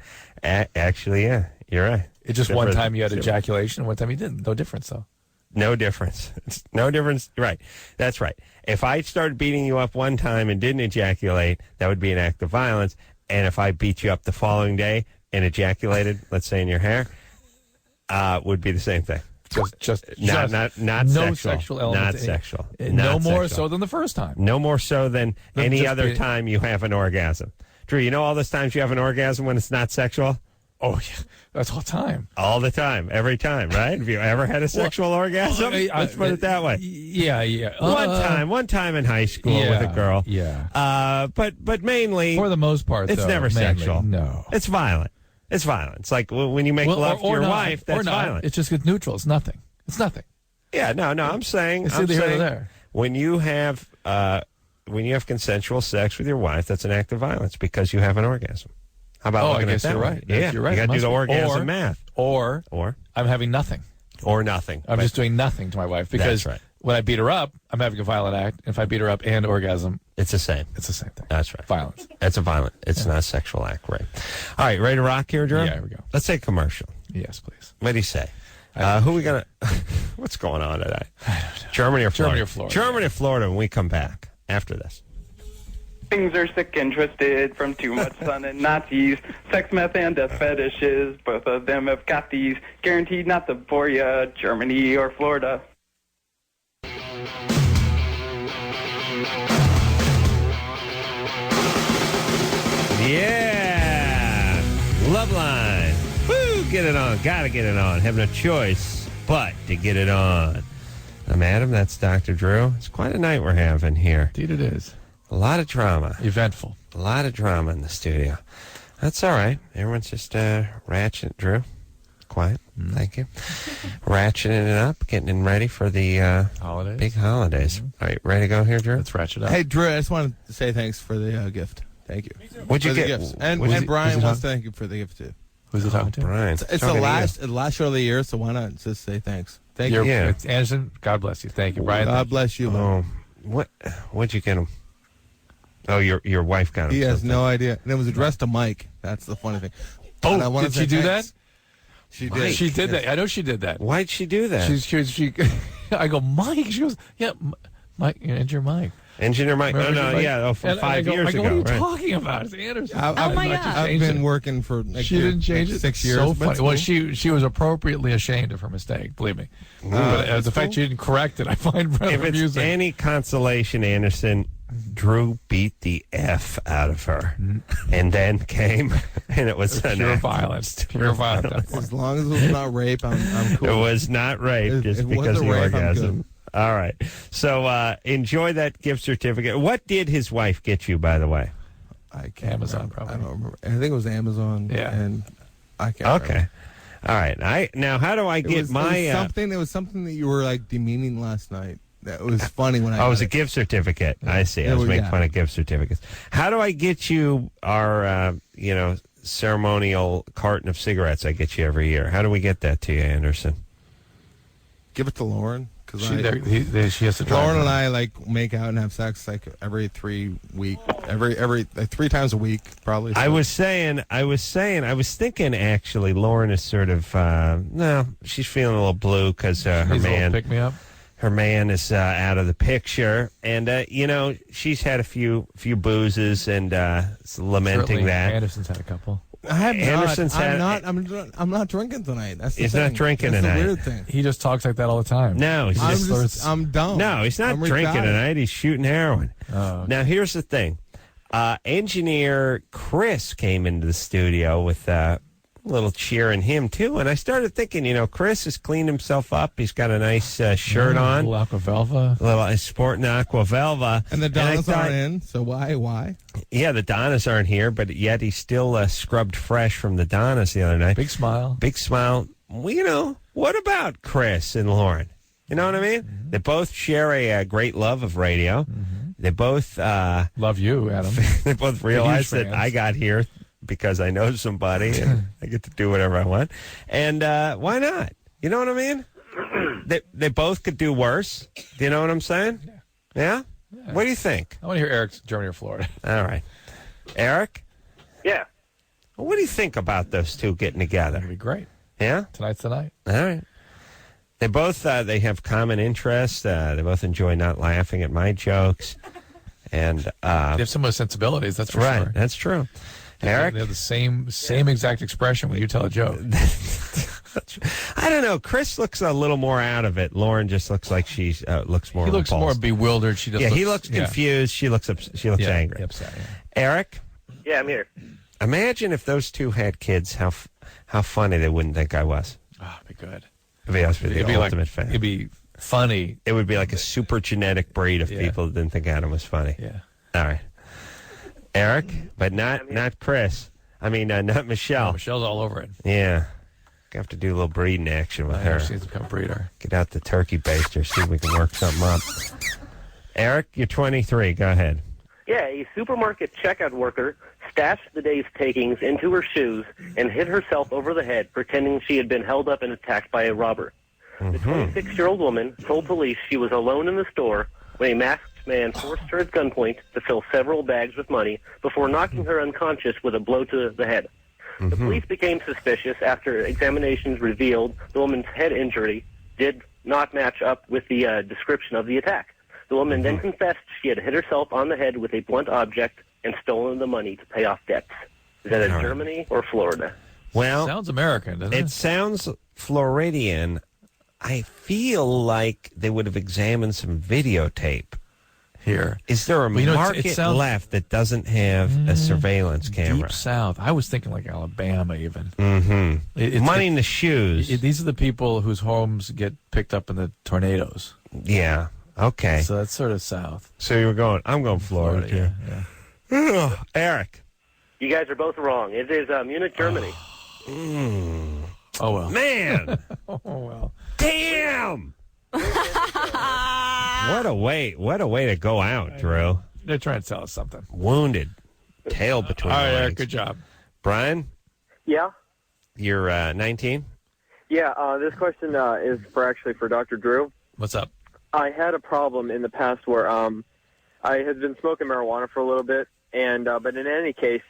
Actually, yeah, you're right. It's just one time you had ejaculation, one time you didn't. No difference, though. No difference. No difference. Right. That's right. If I started beating you up one time and didn't ejaculate, that would be an act of violence. And if I beat you up the following day and ejaculated, let's say in your hair, would be the same thing. Just not no sexual. sexual element. Not sexual. No more sexual. so than the first time. No more so than any other time you have an orgasm. Drew, you know all those times you have an orgasm when it's not sexual? Oh, yeah. That's all the time. All the time. Every time, right? Have you ever had a sexual orgasm? Let's put it that way. Yeah. One time in high school with a girl. Yeah. But mainly, for the most part, it's never sexual. No. It's violent. It's violent. It's like when you make love to your wife, that's violent. It's just neutral. It's nothing. It's nothing. Yeah, no, I'm saying, it's either here or there. When you have consensual sex with your wife, that's an act of violence because you have an orgasm. How about looking I guess at that you're way? right. Yeah, you're right. You got to do the orgasm math. Or I'm having nothing. Or nothing. I'm just doing nothing to my wife because when I beat her up, I'm having a violent act. If I beat her up and orgasm, it's the same. It's the same thing. That's right. Violence. It's It's not a sexual act, right? All right, ready to rock here, Drew? Yeah, here we go. Let's take a commercial. Yes, please. What do you say? Who we gonna? What's going on today? I don't know. Germany or Florida? Germany or Florida. When we come back after this. Things are sick and twisted from too much sun and Nazis. Sex, meth, and death fetishes. Both of them have got these. Guaranteed not to bore ya. Germany or Florida. Yeah! Loveline. Woo! Get it on. Gotta get it on. Have no choice but to get it on. I'm Adam. That's Dr. Drew. It's quite a night we're having here. Indeed it is. A lot of drama. Eventful. A lot of drama in the studio. That's all right. Everyone's just ratcheting. Drew, quiet. Thank you. Ratcheting it up, getting ready for the holidays. Big holidays. All right, ready to go here, Drew? Let's ratchet up. Hey, Drew, I just wanted to say thanks for the gift. Thank you. What'd you for get? The gifts. And Brian wants to thank you for the gift, too. Who's it talking to? Brian. It's the last show of the year, so why not just say thanks? Thank you. Yeah. Anderson, God bless you. Thank you, Brian. God bless you, man. What'd you get him? Oh, your wife got him. He has no idea. And it was addressed to Mike. That's the funny thing. Oh, did she do that? She did. She did that. I know she did that. Why'd she do that? She I go, Mike. She goes, yeah, Mike, Engineer Mike. Engineer Mike. Remember No, yeah, from 5 years ago. What are you right. talking about? It's Anderson. I've been working for she didn't change it. 6 years. So funny. Well, she was appropriately ashamed of her mistake. Believe me. But the fact she didn't correct it, I find rather If it's amusing. any consolation, Anderson, Drew beat the F out of her, and then came, and it was pure violence. Pure violence. As long as it was not rape, I'm cool. It was not rape, just because of the rape, orgasm. All right. So enjoy that gift certificate. What did his wife get you, by the way? I can't Amazon, remember. probably. I don't remember. I think it was Amazon. Yeah. And I can't remember. All right. Now, how do I get It was something that you were like demeaning last night. That was funny when I. Oh, it was a gift certificate. Yeah. I see. I was making fun of gift certificates. How do I get you our, ceremonial carton of cigarettes I get you every year? How do we get that to you, Anderson? Give it to Lauren. She has to drive. Lauren and I like make out and have sex like every 3 weeks, every like 3 times a week, probably. So. I was thinking actually, Lauren is sort of she's feeling a little blue because her man pick me up. Her man is out of the picture, and she's had a few boozes and lamenting Certainly that. Anderson's had a couple. I'm not drinking tonight. That's the he's thing. not drinking That's tonight. the weird thing. He just talks like that all the time. No, I'm dumb. No, he's not drinking retired. tonight. He's shooting heroin. Oh, okay. Now, here's the thing. Engineer Chris came into the studio with a little cheer in him, too. And I started thinking, Chris has cleaned himself up. He's got a nice shirt on. A little Aquavelva. He's sporting Aquavelva. And the Donnas aren't in, so why? Yeah, the Donnas aren't here, but yet he's still scrubbed fresh from the Donnas the other night. Big smile. Big smile. Well, what about Chris and Lauren? You know what I mean? Mm-hmm. They both share a great love of radio. Mm-hmm. They both love you, Adam. They both realize that I got here because I know somebody and I get to do whatever I want. And why not? You know what I mean? They both could do worse. Do you know what I'm saying? Yeah? What do you think? I want to hear Eric's Germany or Florida. All right. Eric? Yeah. Well, what do you think about those two getting together? That'd be great. Yeah? Tonight's the night. All right. They both they have common interests. They both enjoy not laughing at my jokes. And they have similar sensibilities, that's for right, sure. That's true. Eric? They have the same exact expression when you tell a joke. I don't know. Chris looks a little more out of it. Lauren just looks like she looks more. He looks more bewildered. She does. He looks confused. She looks angry. Upset. Yeah. Eric? Yeah, I'm here. Imagine if those two had kids. How funny they wouldn't think I was. Oh, it'd be good. It'd be ultimate fan. It'd be funny. It would be like a super genetic breed of people that didn't think Adam was funny. Yeah. All right. Eric, but not Chris. I mean, not Michelle. No, Michelle's all over it. Yeah. Have to do a little breeding action with her. She's become a breeder. Get out the turkey baster, see if we can work something up. Eric, you're 23. Go ahead. Yeah, a supermarket checkout worker stashed the day's takings into her shoes and hit herself over the head, pretending she had been held up and attacked by a robber. The 26-year-old woman told police she was alone in the store when a masked man forced her at gunpoint to fill several bags with money before knocking her unconscious with a blow to the head. The police became suspicious after examinations revealed the woman's head injury did not match up with the description of the attack. The woman then confessed she had hit herself on the head with a blunt object and stolen the money to pay off debts. Is that in Germany or Florida? Well, sounds American, doesn't it? It sounds Floridian. I feel like they would have examined some videotape. Here. Is there a market left that doesn't have a surveillance camera? Deep South. I was thinking like Alabama even. Money in the shoes. These are the people whose homes get picked up in the tornadoes. Yeah. Okay. So that's sort of South. So you were going, I'm going Florida. Yeah. Eric. You guys are both wrong. It is Munich, Germany. Oh, well. Man. Oh, well. Damn. What a way to go out, Drew. They're trying to tell us something. Wounded. Tail between All right, the legs. Eric, good job. Brian, Yeah. you're 19? Yeah, this question is for Dr. Drew. What's up? I had a problem in the past where I had been smoking marijuana for a little bit, and but in any case,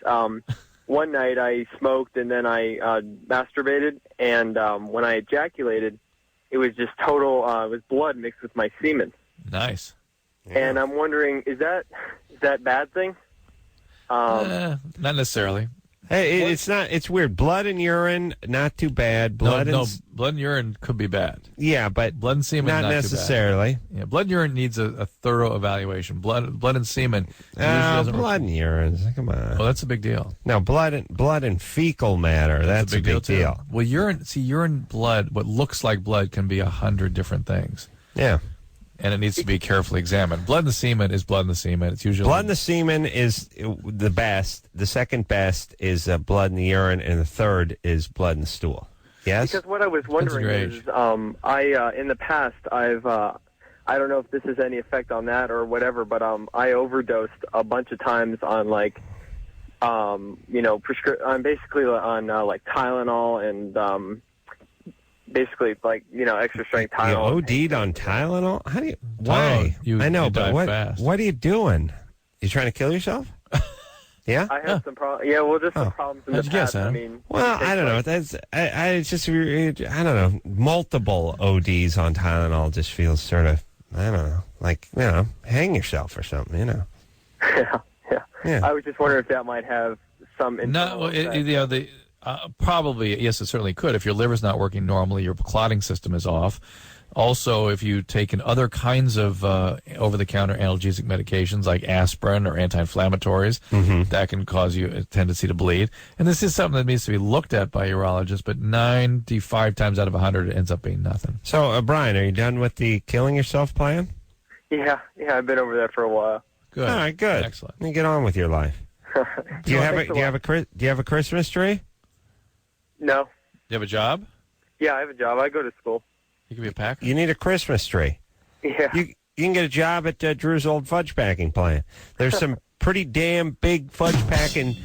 one night I smoked and then I masturbated, and when I ejaculated, it was just total. It was blood mixed with my semen. Nice. And I'm wondering, is that a bad thing? Not necessarily. Hey, it's not. It's weird. Blood and urine, not too bad. Blood and urine could be bad. Yeah, but blood and semen, not necessarily. Too bad. Yeah, blood and urine needs a thorough evaluation. Blood and semen. Blood and urine. Come on. Oh, that's a big deal. No, blood and fecal matter. That's a big deal. Well, urine, blood. What looks like blood can be 100 different things. Yeah. And it needs to be carefully examined. Blood in the semen is blood in the semen. It's usually blood in the semen is the best. The second best is blood in the urine, and the third is blood in the stool. Yes. Because what I was wondering is, I in the past I've I don't know if this has any effect on that or whatever, but I overdosed a bunch of times on like I'm basically on like Tylenol and basically, like, extra strength Tylenol. You OD'd on Tylenol? How do you? Why? I know, but what are you doing? You trying to kill yourself? Yeah. I had some problems. Yeah, well, just some problems in the past. I mean, I don't know. That's it's just I don't know. Multiple ODs on Tylenol just feels sort of I don't know, like hang yourself or something. Yeah. I was just wondering if that might have some. Probably, yes, it certainly could. If your liver's not working normally, your clotting system is off. Also, if you've taken other kinds of over-the-counter analgesic medications like aspirin or anti-inflammatories, that can cause you a tendency to bleed. And this is something that needs to be looked at by urologists, but 95 times out of 100, it ends up being nothing. So, Brian, are you done with the killing yourself plan? Yeah, I've been over that for a while. Good. All right, good. Excellent. Then get on with your life. Do you have a Christmas tree? No. Do you have a job? Yeah, I have a job. I go to school. You can be a packer? You need a Christmas tree. Yeah. You can get a job at Drew's old fudge packing plant. There's some pretty damn big fudge packing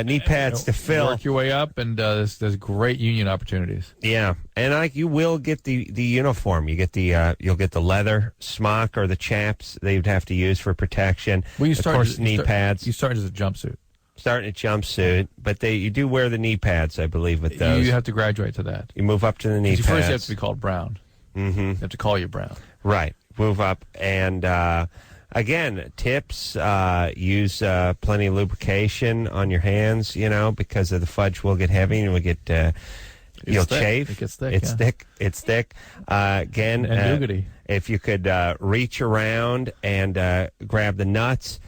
knee pads to fill. Work your way up, and there's great union opportunities. Yeah, and you will get the uniform. You get you'll get the leather smock or the chaps they would have to use for protection. Well, of course, knee pads. You start as a jumpsuit. Starting a jumpsuit, but you do wear the knee pads, I believe, with those. You have to graduate to that. You move up to the knee pads. First, you have to be called Brown. Mm-hmm. They have to call you Brown. Right. Move up. And, again, tips, use plenty of lubrication on your hands, because of the fudge will get heavy and will get, you'll chafe. It gets thick. It's thick. Again, and nougaty. If you could reach around and grab the nuts,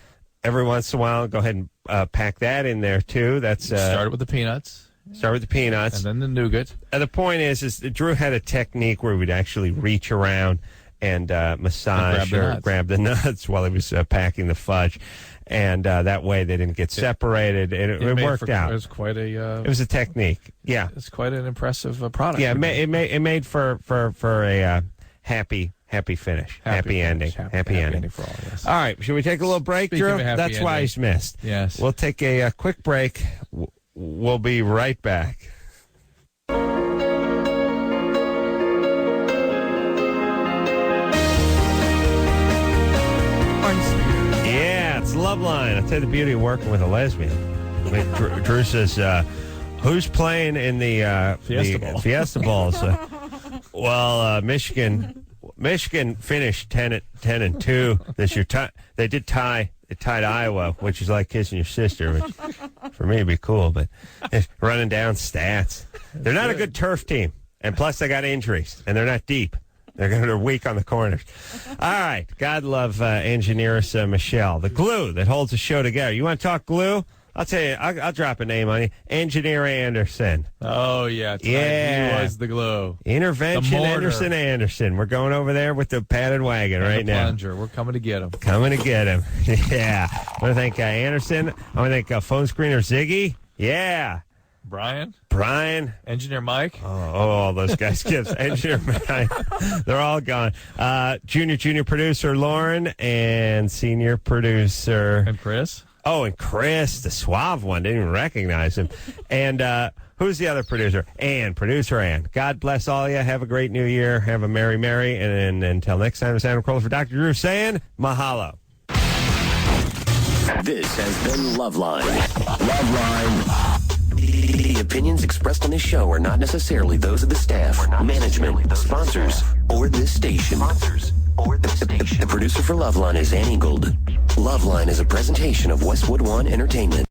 every once in a while, go ahead and pack that in there, too. That's start with the peanuts. Start with the peanuts. And then the nougat. The point is Drew had a technique where we'd actually reach around and massage or grab the nuts while he was packing the fudge. And that way they didn't get separated. And it worked out. It was quite a... it was a technique. Yeah. It's quite an impressive product. Yeah, it made for a happy finish. Happy ending. Happy ending for all, yes. All right. Should we take a little break, Speaking Drew? of happy That's why ending. he's missed. Yes. We'll take a quick break. We'll be right back. Yeah, it's Loveline. I'll tell you the beauty of working with a lesbian. Drew says, who's playing in the Fiesta Balls? Michigan finished 10-2 this year. They did tie. They tied Iowa, which is like kissing your sister, which for me would be cool. But it's running down stats. They're not a good turf team, and plus they got injuries, and they're not deep. They're weak on the corners. All right, God love engineeress Michelle, the glue that holds the show together. You want to talk glue? I'll tell you, I'll drop a name on you. Engineer Anderson. Oh, yeah. Yeah. He was the glue. Intervention Anderson. We're going over there with the padded wagon right now. Plunger. We're coming to get him. Yeah. I want to thank Anderson. I want to thank phone screener Ziggy. Yeah. Brian. Engineer Mike. Oh, all those guys' gifts. Engineer Mike. They're all gone. Junior producer Lauren and senior producer. And Chris. Oh, and Chris, the suave one, didn't even recognize him. And who's the other producer? Producer Ann. God bless all of you. Have a great new year. Have a merry. And until next time, it's Adam Carolla for Dr. Drew saying mahalo. This has been Loveline. Loveline The opinions expressed on this show are not necessarily those of the staff, management, sponsors, or this station. The producer for Loveline is Ann Ingold. Loveline is a presentation of Westwood One Entertainment.